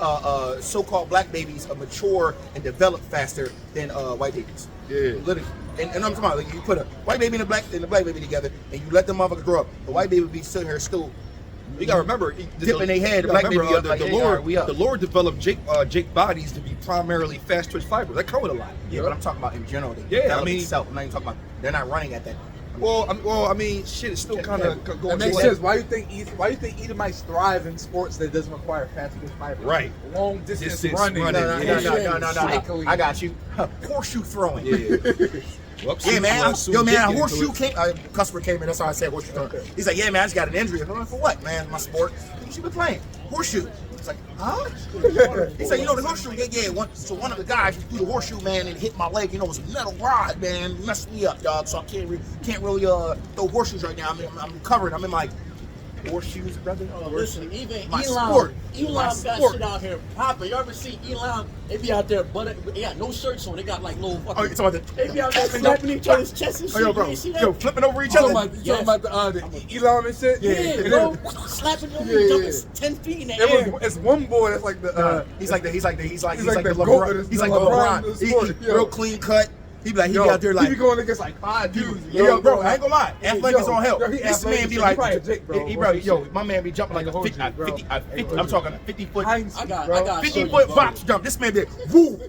so-called black babies mature and develop faster than white babies. Yeah. Literally. And I'm talking about like you put a white baby and a black baby together, and you let them motherfuckers grow up. The white baby would be sitting here still. You gotta remember, Dipping their head, you gotta black baby remember, up like, the hey, Lord, all right, we up. the Lord developed Jake bodies to be primarily fast twitch fibers. That come with a lot. Yeah, but I'm talking about in general. They Yeah, develop I mean- itself. I'm not even talking about they're not running at that. I mean, shit is still kind of That going. makes to sense. Why do you think Edomites thrive in sports that doesn't require fast twitch fiber? Right. Long distance Distance running. running, No. Cycling. I got you. Horseshoe throwing. Yeah. Yeah, man. Yo, man, horseshoe came. Customer came in. That's how I said horseshoe throwing. He's like, yeah, man, I just got an injury. I'm like, for what, man? My sport. What you been playing? Horseshoe. It's like, huh? He said, you know the horseshoe? Yeah. One of the guys who threw the horseshoe, man, and hit my leg. You know, it was a metal rod, man. It messed me up, dog. So I can't really throw horseshoes right now. I'm recovering. I'm in my horseshoes, brother. Oh, listen, even My Elon, sport. Elon My got sport. shit out here popping. You ever see Elon? They be out there, but they got no shirts on. They got like little fucking. Oh, you talking about They be out there slapping each other's chest and Oh, shit. yo, bro. You ain't see that? Yo, flipping over each You other. talking about the Elon and shit? yeah, And bro. then Slapping them, Yeah, jumping yeah. 10 feet in the air. it's one boy that's like the He's like the he's like the LeBron. GOAT, He's like the LeBron. LeBron of the He sport, yo. real clean cut. He be yo, out there like he be going against like 5 dudes. Yo, bro, I ain't gonna lie. Yo, Athletic is on help. yo, he This athletic man be as like, shit. He probably a dick, bro. yo, my man be jumping like a 50, Bro. 50 I'm talking a 50 foot, Heinz, I got- bro. I got- 50 foot box jump. This man did woo,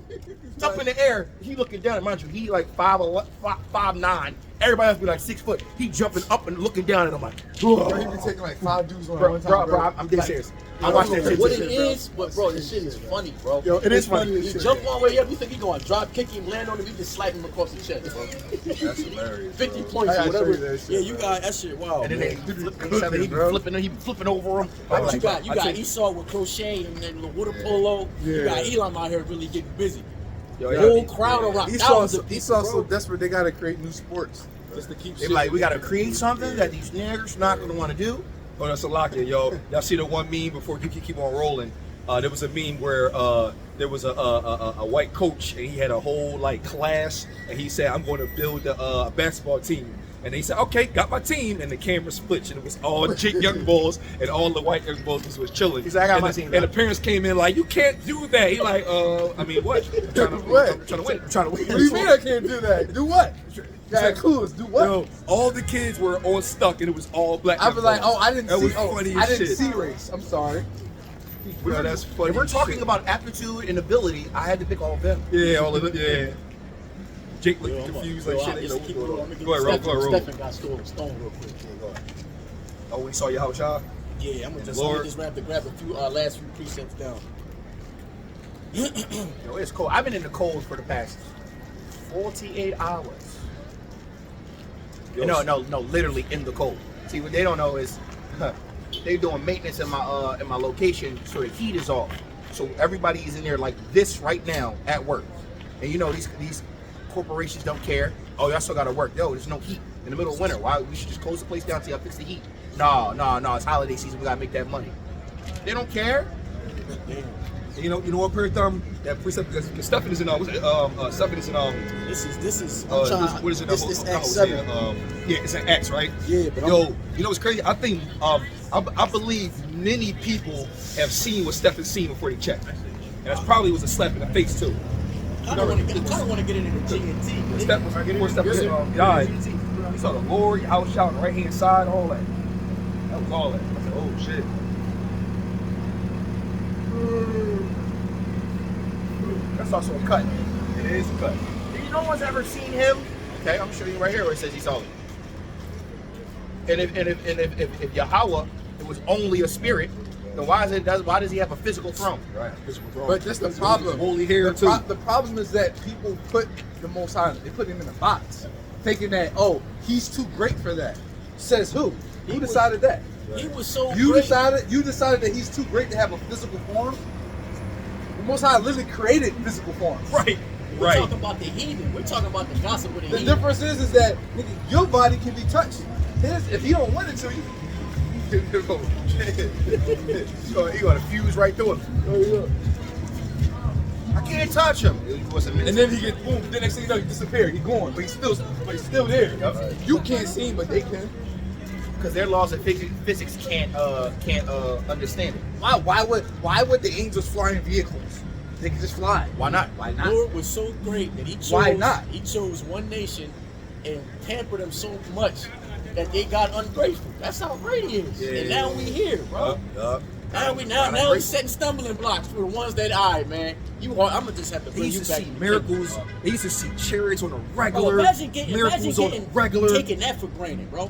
up in the air. He looking down. Mind you, he like 5'9". Everybody else be like 6 foot. He jumping up and looking down, and I'm like, Bro, he be taking like 5 dudes on bro, one time, bro, I'm dead serious. I watch that shit. What too. it is, but bro, this shit is funny, bro. Yo, it is funny. You jump one way up, you think he gonna drop kick him, land on him, you just slap him across the chest, bro. That's hilarious. 50 bro. points I or gotta show whatever. you that shit, Yeah, you bro. got that shit. Wow. And then man. they flipping each other. He be flipping over him. But you got I tell you- Esau with crochet and then the water polo. You Yeah. got Elon out here really getting busy. Yo, The y'all whole be- crowd around Esau's thousands of people, so bro. desperate they gotta create new sports just to keep They shit. be like, we gotta create something that these niggers not gonna want to do. Oh, that's a lock in, yo. Y'all see the one meme before you keep on rolling? There was a meme where there was a white coach and he had a whole like class and he said, "I'm going to build a basketball team." And he said, "Okay, got my team." And the camera switched and it was all Jake young bulls and all the white young bulls was chilling. He said, "I got and my the, team." And the parents came in like, "You can't do that." He like, I mean, what? I'm trying to What? I'm trying to win. I'm trying to win. What do you mean I can't do that? Do what? Yeah, cool. Do what? Yo, all the kids were on stuck and it was all black. I young was like, bulls. oh, I didn't That see. was Oh, funny I as didn't shit. see race. I'm sorry. Bro, that's funny. If we're as talking shit. about aptitude and ability, I had to pick all of them. Yeah, all of it. Yeah. Jake Yo, looked I'm confused yo, like I'll shit. just Like, keep what's rolling. going I'm on? gonna Go ahead, get roll, Stephen. roll. Stephen got stone real quick. Yeah, go ahead. Oh, we saw your house shot. Yeah, I'm gonna just Lord. grab a few last few precepts down. Yo, it's cold. I've been in the cold for the past 48 hours. Yo, No, literally in the cold. See, what they don't know is they doing maintenance in my location, so the heat is off. So everybody is in there like this right now at work. And you know these corporations don't care. Oh, y'all still gotta work. Yo, there's no heat in the middle of winter. Why we should just close the place down till y'all fix the heat? No, it's holiday season. We gotta make that money. They don't care. Damn. you know what, Perry Thumb? That precept because Stephen is in Stephen is in This is I'm trying. what is it? This I Act was 7. saying, yeah, it's an X, right? Yeah, but yo, you know what's crazy? I think I believe many people have seen what Stephen seen before they checked, and that's probably was a slap in the face too. I don't want to get into the GNT. Step before Stephen died, you saw the Lord, your house shot, right hand side, all that. That was all that. I said, oh shit. That's also a cut. It is a cut. No one's ever seen him. Okay, I'm showing you right here where it says he saw it. And if Yahweh, it was only a spirit, then why does he have a physical throne? Right, physical throne. But that's the problem. Holy hair too. The problem is that people put the Most High. They put him in a box, thinking that he's too great for that. Says who? Who decided that? He was so You great. decided that he's too great to have a physical form. The Most High literally created physical forms. Right. We're Right. talking about the heathen. We're talking about the gossip of the The heathen. difference is that nigga, your body can be touched. His, if he don't want it to, you You gonna fuse right through him. I can't touch him. It wasn't meant and to. then he get boom. The next thing you know, he disappear. He gone, but he's still there. You can't see him, but they can. Because their laws of physics can't understand it. Why would the angels fly in vehicles? They can just fly. Why not? Why The not? Lord was so great that he chose, Why not? He chose one nation and pampered them so much that they got ungrateful. That's how great he is. Yeah, and yeah, now yeah. we here, bro. Yup. Now he's setting stumbling blocks for the ones that, all right, man. I'm gonna just have to They bring used you to back. see in the miracles. They used to see chariots on a Bro, regular. imagine getting regular. taking that for granted, bro.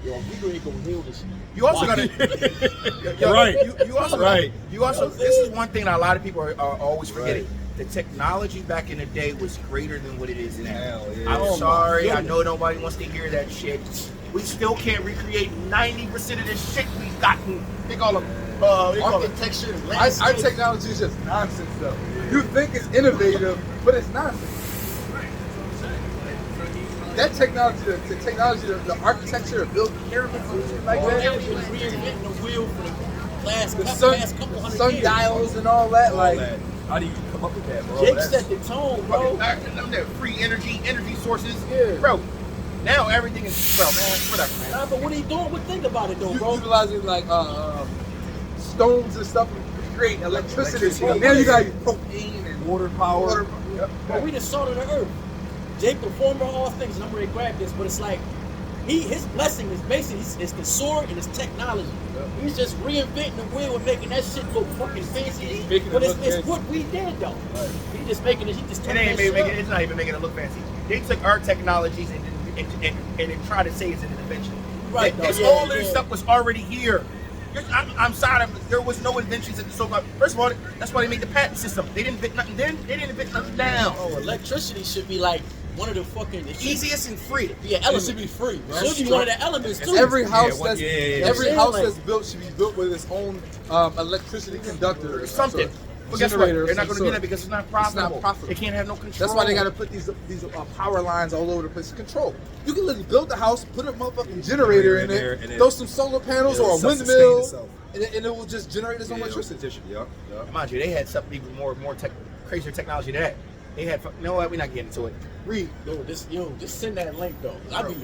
Yo, we ain't gonna heal this. You also Why? gotta. Right. You also. Right. You also. This is one thing that a lot of people are always forgetting. The technology back in the day was greater than what it is now. Hell, yeah. I'm Oh, my sorry. I goodness. know nobody wants to hear that shit. We still can't recreate 90% of this shit we've gotten. They call them. They call it Architecture, Our landscape. technology is just nonsense, though. You think it's innovative, but it's nonsense. That technology, the architecture of building pyramids and shit like All that that, was reinventing the wheel for the last the couple hundred sun years. dials and all that, All like. that. How do you come up with that, bro? Jake That's- set the tone, bro. that free energy sources. Yeah. Bro, now everything is, bro, man, whatever, man. Nah, but what are you doing? But think about it, though, You bro. utilizing like stones and stuff to create electricity. Electricity. Now you got propane and Water power. But we the salt of the earth. Jake, the former of all things, and I'm ready to grab this, but it's like his blessing is basically it's the sword and his technology. He's just reinventing the wheel and making that shit look fucking fancy. Making it But look it's fancy. what we did though. He just making it. He just It turned ain't that shit making up. it's not even making it look fancy. They took our technologies and then tried to say it's an invention. Right, This though, all yeah, of this yeah. stuff was already here. I'm sorry, there was no inventions at the so-called. First of all, that's why they made the patent system. They didn't invent nothing then. They didn't invent nothing now. Oh, electricity should be like one of the fucking Easiest and free. Yeah, It elements. should be free, bro. Should be one of the elements too. Every house what- that's yeah, yeah, yeah. every Yeah, house like- that's built should be built with its own electricity conductor or Something. sort. But guess what? Generator of They're not some going to do sort. that because it's not It's profitable. not profitable. They can't have no control. That's why they got to put these power lines all over the place to control. You can literally build the house, put a motherfucking generator in there, it, and then throw some solar panels it'll or a self-sustain windmill, itself. and it will just generate its own Yeah, electricity. Yup. Yup. Mind you, they had something even more crazier technology than that. They had, you know what? We're not getting into it. Read. Just send that link though. I be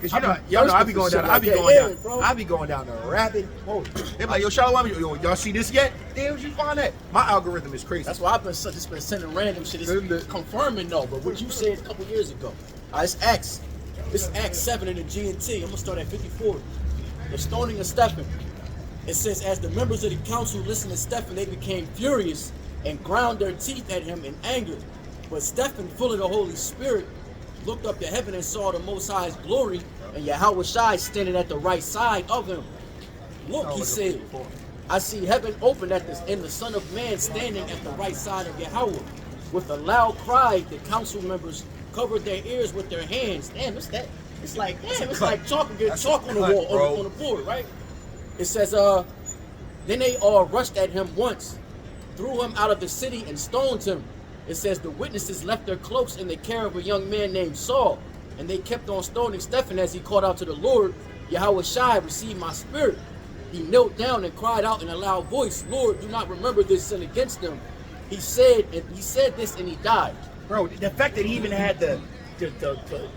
Because y'all know I be going down. I be going down. bro. I be going down the rabbit hole. They're like, yo, Shalom, y'all see this yet? Damn, did you find that? My algorithm is crazy. That's why I've been just been sending random shit. Send It's it. confirming though, but what you said a couple years ago. It's Acts. This is Acts 7 in the GNT. I'm gonna start at 54. The stoning of Stephen. It says, as the members of the council listened to Stephen, they became furious and ground their teeth at him in anger. But Stephen, full of the Holy Spirit, looked up to heaven and saw the Most High's glory, and Yahweh Shai standing at the right side of him. Look, he said, I see heaven open and the Son of Man standing at the right side of Yahweh. With a loud cry, the council members covered their ears with their hands. Damn, it's that. It's like chalk on the cut, wall, bro. on the board, right? It says, then they all rushed at him once, threw him out of the city and stoned him. It says the witnesses left their cloaks in the care of a young man named Saul, and they kept on stoning Stephen as he called out to the Lord, Yahweh Shai, receive my spirit. He knelt down and cried out in a loud voice, Lord, do not remember this sin against them. He said this and he died. Bro, the fact that he even had the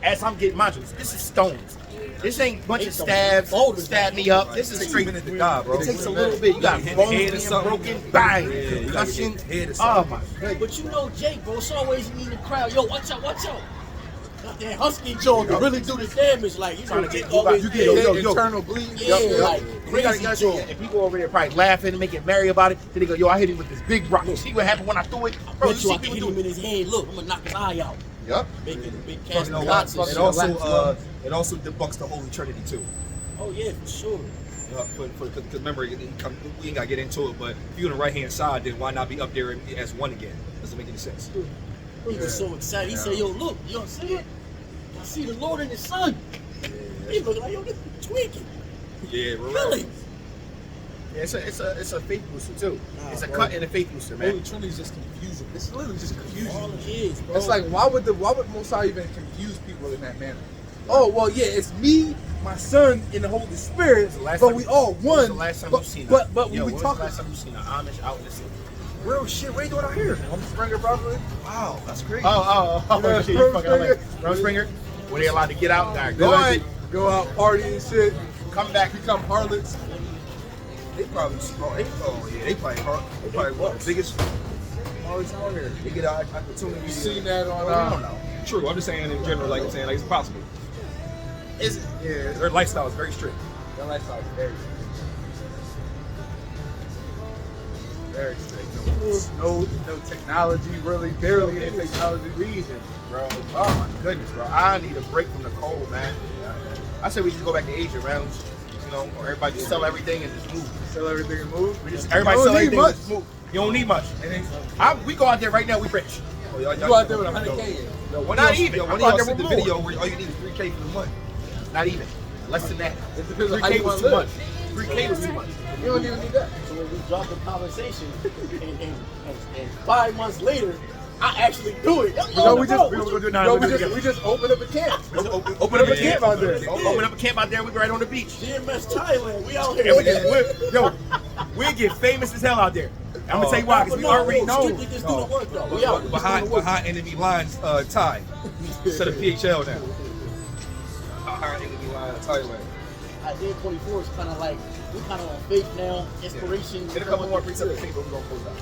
as I'm getting mind you, this is stones. This ain't a bunch of stabs, stab me up. This is Takes a straight. minute to die, bro. It takes a little bit. You got hit bones the head or being something. broken, bang, Yeah, you gotta concussion. get hit or Oh something. my goodness. But you know Jake, bro, it's always in the crowd. Yo, watch out. Got that husky jaw to really do the damage. Like, you Trying trying to to get- always you get get- Yo, yo. internal bleeding. Yeah, like You crazy gotta jaw. see, and people over there probably laughing and making merry about it. Then they go, yo, I hit him with this big rock. You see what happened when I threw it? Bro, you Bet see you I can people hit do him in it. his head. Look, I'm gonna knock his eye out. Yup. Making big You cast know dots what? and It shit. also debunks the Holy Trinity too. Oh yeah, for sure. Because remember, we ain't gotta get into it, but if you're on the right hand side, then why not be up there as one again? Doesn't make any sense. He was so excited. He said, yo, look, you don't see it? I see the Lord and the Son. He looking like, yo, this tweaking. Yeah, right. Really? Yeah, it's a faith booster too. Nah, It's a bro. cut and a faith booster, man. Holy Trinity is just confusing. It's literally just All confusing. it is, bro. It's like why would Mosai even confuse people in that manner? Oh well, yeah, it's me, my son, and the Holy Spirit, When's the last but time- we all when's one. the last time but you seen but, Yo, we when's talk. the last time you seen an Amish out in the city? Real shit. What are you doing out here? I'm Springer, probably. Wow, that's great. Oh, Yeah, shit, you fucking Springer. like Rum Springer? Were they allowed to get out? Nah, Go good. go out party and shit. Come back. Become harlots. They probably, they probably one of the biggest harlots on here. They get an opportunity. You seen that on? I don't know. True, I'm just saying in general, like I'm saying, like it's possible. Is it? Yeah. Their lifestyle is very strict. Their lifestyle is very strict. No technology, really, barely any technology. Reason, bro. Oh my goodness, bro. I need a break from the cold, man. I said we just go back to Asia, man. You know, or everybody just sell everything and just move. Sell everything and move. We just everybody You sell don't need everything. much. And just move. You don't need much. We go out there right now. We rich. Oh, You go out there with 100K. One Not of y'all- even. yo, I'm one of out y'all there sent the with more. video where all you need is 3K for the month. Not even. Less than that. It depends on how 3K you was want too to much. live. 3K was too much. You don't even need that. So when we drop the conversation, and 5 months later, I actually do it. You know, we We're gonna do it now. we just open up a camp. Open up a Yeah. camp out there. Open up a camp out there. We be right on the beach. GMS Thailand, we out And here. we just, we get famous as hell out there. I'm gonna tell you why, because we already know. Strictly just do the work though. We out. Behind enemy lines, Thai. Instead of PHL now. Behind enemy lines, Thailand. Idea 24 is kind of like, we kind of on faith now, inspiration. Get a couple more precepts of faith, but we're gonna close out.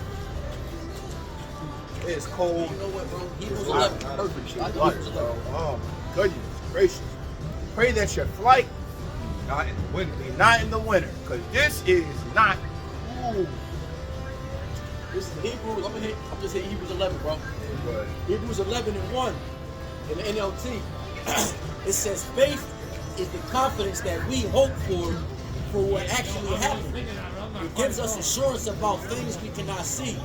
It's cold. You know what, bro? Hebrews Wow, 11. perfect shit. I do Water, Hebrews bro. 11. Oh my goodness gracious. Pray that your flight Not in the winter. be not in the winter, because this is not. Ooh. This is Hebrews, I'm just hitting Hebrews 11, bro. Hebrews 11 and 1 in the NLT. It says, faith is the confidence that we hope for what actually happened. It gives us assurance about things we cannot see.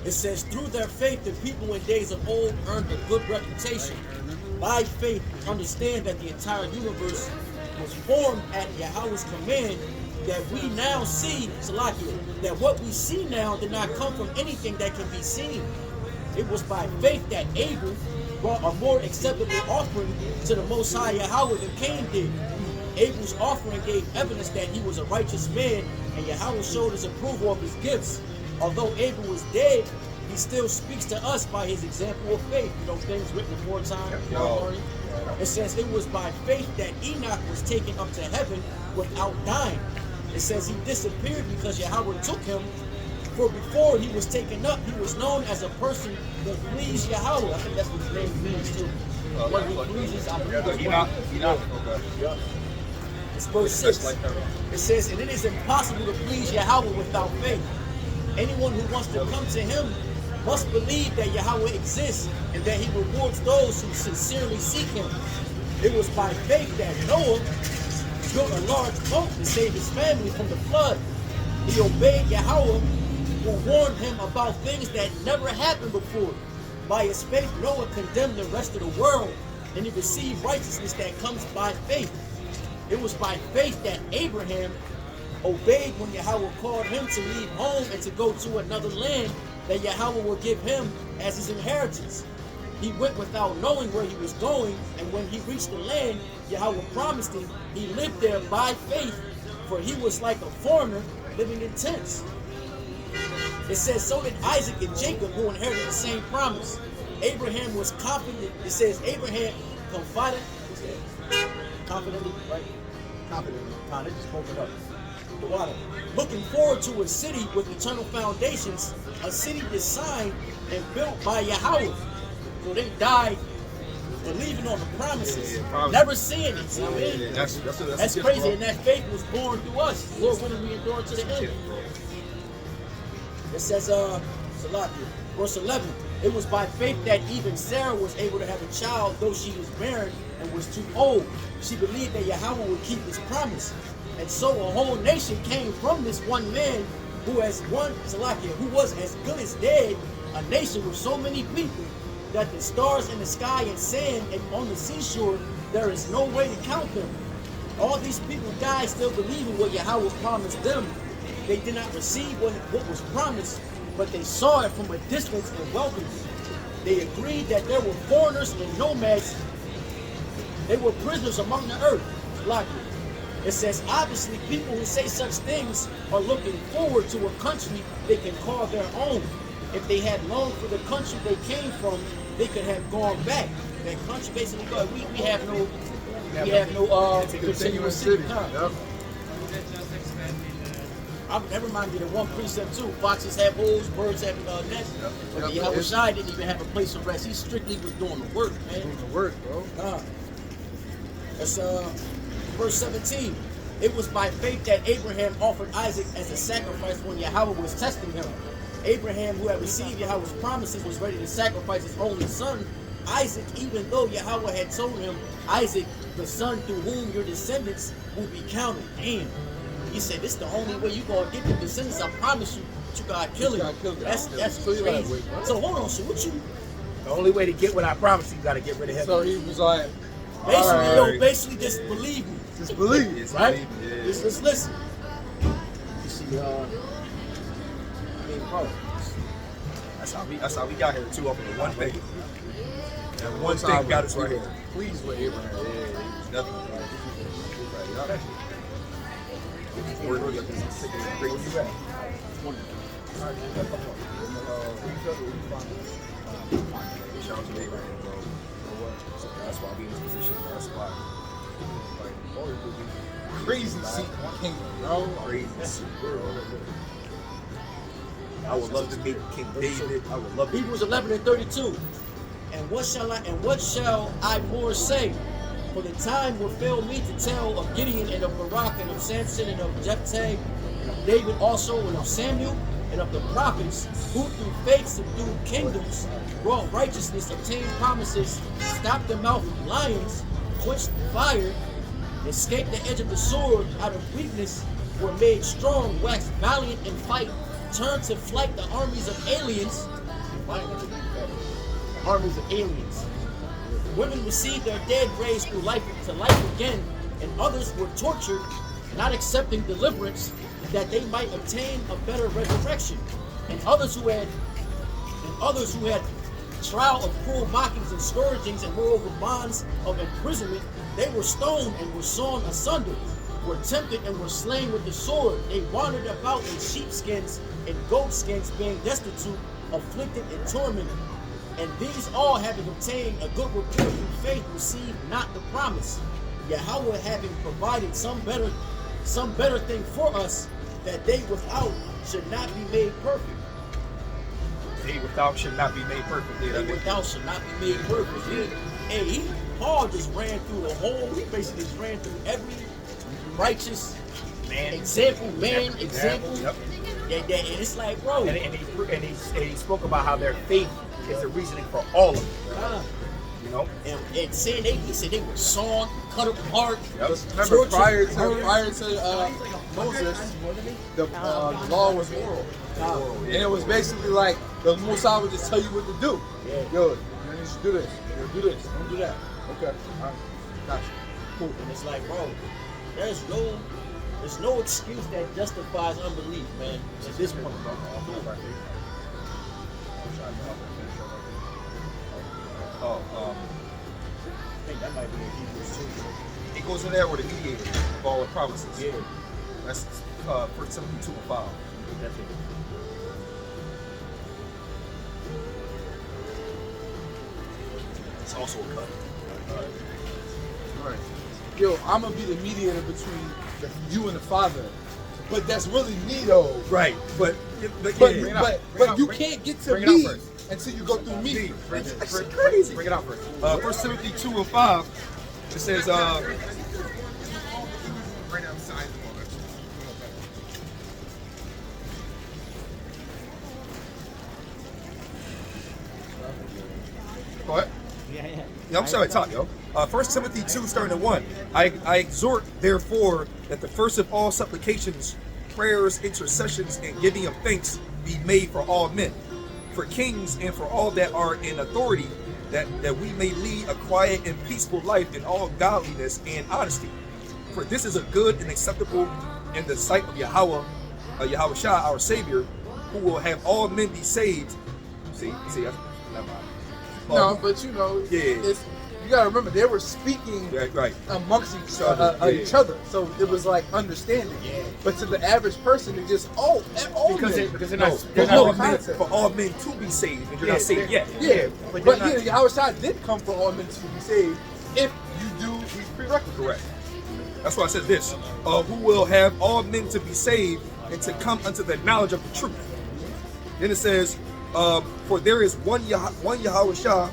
It says, through their faith, the people in days of old earned a good reputation. By faith, understand that the entire universe was formed at Yahweh's command, that we now see, Salakia, that what we see now did not come from anything that can be seen. It was by faith that Abel brought a more acceptable offering to the Most High Yahweh than Cain did. Abel's offering gave evidence that he was a righteous man, and Yahweh showed his approval of his gifts. Although Abel was dead, he still speaks to us by his example of faith. You know, things written aforetime. It says it was by faith that Enoch was taken up to heaven without dying. It says he disappeared because Yahweh took him. For before he was taken up, he was known as a person that pleased Yahweh. I think that's what his name means too. What he pleases, I believe is what Enoch. yeah. It's verse 6. It says, and it is impossible to please Yahweh without faith. Anyone who wants to come to him must believe that Yahweh exists and that he rewards those who sincerely seek him. It was by faith that Noah built a large boat to save his family from the flood. He obeyed Yahweh, who warned him about things that never happened before. By his faith, Noah condemned the rest of the world, and he received righteousness that comes by faith. It was by faith that Abraham obeyed when Yahweh called him to leave home and to go to another land that Yahweh will give him as his inheritance. He went without knowing where he was going, and when he reached the land Yahweh promised him, he lived there by faith, for he was like a foreigner living in tents. It says, so did Isaac and Jacob, who inherited the same promise. Abraham was confident. It says Abraham confidently, right? Confidently. They just spoke it up. The water. Looking forward to a city with eternal foundations, a city designed and built by Yahweh. So they died believing on the promises, never seeing it. You know what I mean? That's crazy, and that faith was born through us. Lord, when did we endure to the end? It says, Salakia, verse 11, it was by faith that even Sarah was able to have a child, though she was barren and was too old. She believed that Yahweh would keep his promise. And so a whole nation came from this one man who was as good as dead, a nation with so many people that the stars in the sky and sand and on the seashore, there is no way to count them. All these people died still believing what Yahweh promised them. They did not receive what was promised, but they saw it from a distance and welcomed it. They agreed that there were foreigners and nomads. They were prisoners among the earth. Likely. It says, obviously, people who say such things are looking forward to a country they can call their own. If they had longed for the country they came from, they could have gone back. That country basically, we have no continuous city. Yep. That reminds me of one precept too. Foxes have holes, birds have nests. But Yep. Yahweh Shai didn't even have a place of rest. He strictly was doing the work, man. Doing the work, bro. That's verse 17. It was by faith that Abraham offered Isaac as a sacrifice when Yahweh was testing him. Abraham, who had received Yahweh's promises, was ready to sacrifice his only son, Isaac, even though Yahweh had told him, Isaac, the son through whom your descendants will be counted. Damn. He said, this is the only way you're going to get the descendants. I promise you, you got to kill him. That's So you gotta crazy. wait, bro. So hold on, so what you... The only way to get what I promised you, got to get rid of him. So he was like, Basically, alright, basically just believe me. just believe. It's Right? believe, yeah. Just listen. You see, I mean, bro, That's how we got here too. Up in the one thing. And one Most thing I got was us right here. Pleased with Abraham. Nothing. Where you at? Where you at? Shout out to Abraham, bro. So that's why we in this position. That's why. Crazy seat kingdom, bro. Crazy shit, bro. I would love to meet King David. I would love to. Hebrews 11:32. And what shall I more say? For the time will fail me to tell of Gideon and of Barak and of Samson and of Jephthah and of David also and of Samuel and of the prophets who through faith subdued kingdoms, wrought righteousness, obtained promises, stopped the mouth of lions, quenched fire, escaped the edge of the sword out of weakness, were made strong, waxed valiant in fight, turned to flight the armies of aliens. Armies of aliens. Women received their dead raised to life again, and others were tortured, not accepting deliverance, that they might obtain a better resurrection. And others who had trial of cruel mockings and scourgings, and moreover bonds of imprisonment, they were stoned and were sawn asunder, were tempted and were slain with the sword. They wandered about in sheepskins and goatskins, being destitute, afflicted and tormented. And these all, having obtained a good report through faith, received not the promise. Yahweh having provided some better thing for us, that they without should not be made perfect. They without should not be made perfect. Yeah, They without should not be made perfect. Paul just ran through the whole. He basically just ran through every righteous example. Yep. And it's like, bro. And he spoke about how their faith is the reasoning for all of it. You know? And saying he said they were sawn, cut apart. Remember, tortured, prior to Moses, the law was oral. And it was basically like the Musa would just tell you what to do. Yeah. Yo, you need to do this. You do this. Don't do that. Okay. All right. Gotcha. Cool. And it's like, bro, there's no excuse that justifies unbelief, man. At this point, bro. Oh, I think that might be in Hebrews too. it goes in there with the mediator of all the promises. Yeah. That's 1 Timothy 2 and 5. That's it. It's also a cut. Right. Yo, I'm gonna be the mediator between you and the Father. But that's really me though. Right, but But yeah. you can't get to Bring it out me first. until you go through me. That's crazy. Bring it out first. 1 Timothy 2 and 5, it says, what? Yeah, I'm sorry, talk, yo. 1 Timothy 2, starting at 1. I exhort, therefore, that the first of all supplications, prayers, intercessions, and giving of thanks be made for all men, for kings and for all that are in authority, that we may lead a quiet and peaceful life in all godliness and honesty. For this is a good and acceptable in the sight of Yahweh, Yahweh Shah, our Savior, who will have all men be saved. See, never mind. No, but you know, Yeah. it's, you gotta remember they were speaking Right. amongst Each other, yeah. each other, so it was like understanding. Yeah. But to the average person, it just Because men. they're No, not. for They're all not men, concept. for all men to be saved, and you're Yeah, not saved yet. Yeah, but but they're not- Yahweh Shai did come for all men to be saved if you do these prerequisites. Correct. That's why I said this: who will have all men to be saved and to come unto the knowledge of the truth. Then it says, for there is one Yahweh Shah,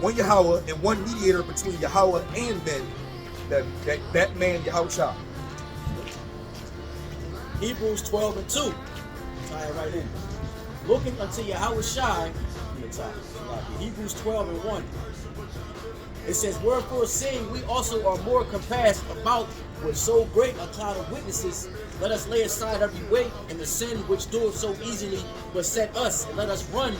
one Yahweh, and one mediator between Yahweh and men, that man Yahweh Shah. Hebrews 12 and 2. Tie it right in. Looking unto Yahweh Shai, Hebrews 12 and 1. It says, wherefore seeing we also are more compassed about with so great a cloud of witnesses, let us lay aside every weight and the sin which doeth so easily beset us, and let us run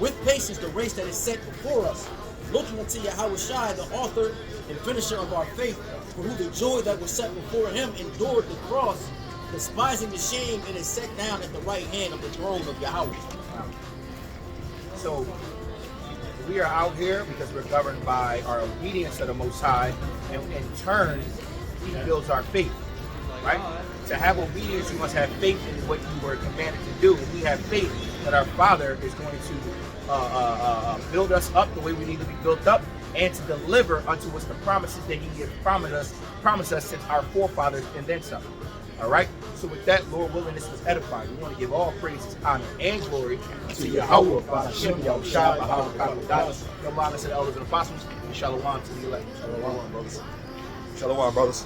with patience the race that is set before us. Looking unto Yahweh Shai, the author and finisher of our faith, for who the joy that was set before him endured the cross, despising the shame, and is set down at the right hand of the throne of Yahweh. So we are out here because we're governed by our obedience to the Most High, and in turn, He builds our faith. Right? To have obedience, you must have faith in what you were commanded to do. And we have faith that our Father is going to build us up the way we need to be built up, and to deliver unto us the promises that He has promised us since our forefathers and then some. All right. So with that, Lord willing, this was edifying. We want to give all praises, honor, and glory to Yahweh, Hashem, Yahweh Shai, Baha'u'llah, Kadosh, Yom to the elders and apostles, and Shalom to the elect. Shalom, brothers. Shalom, brothers.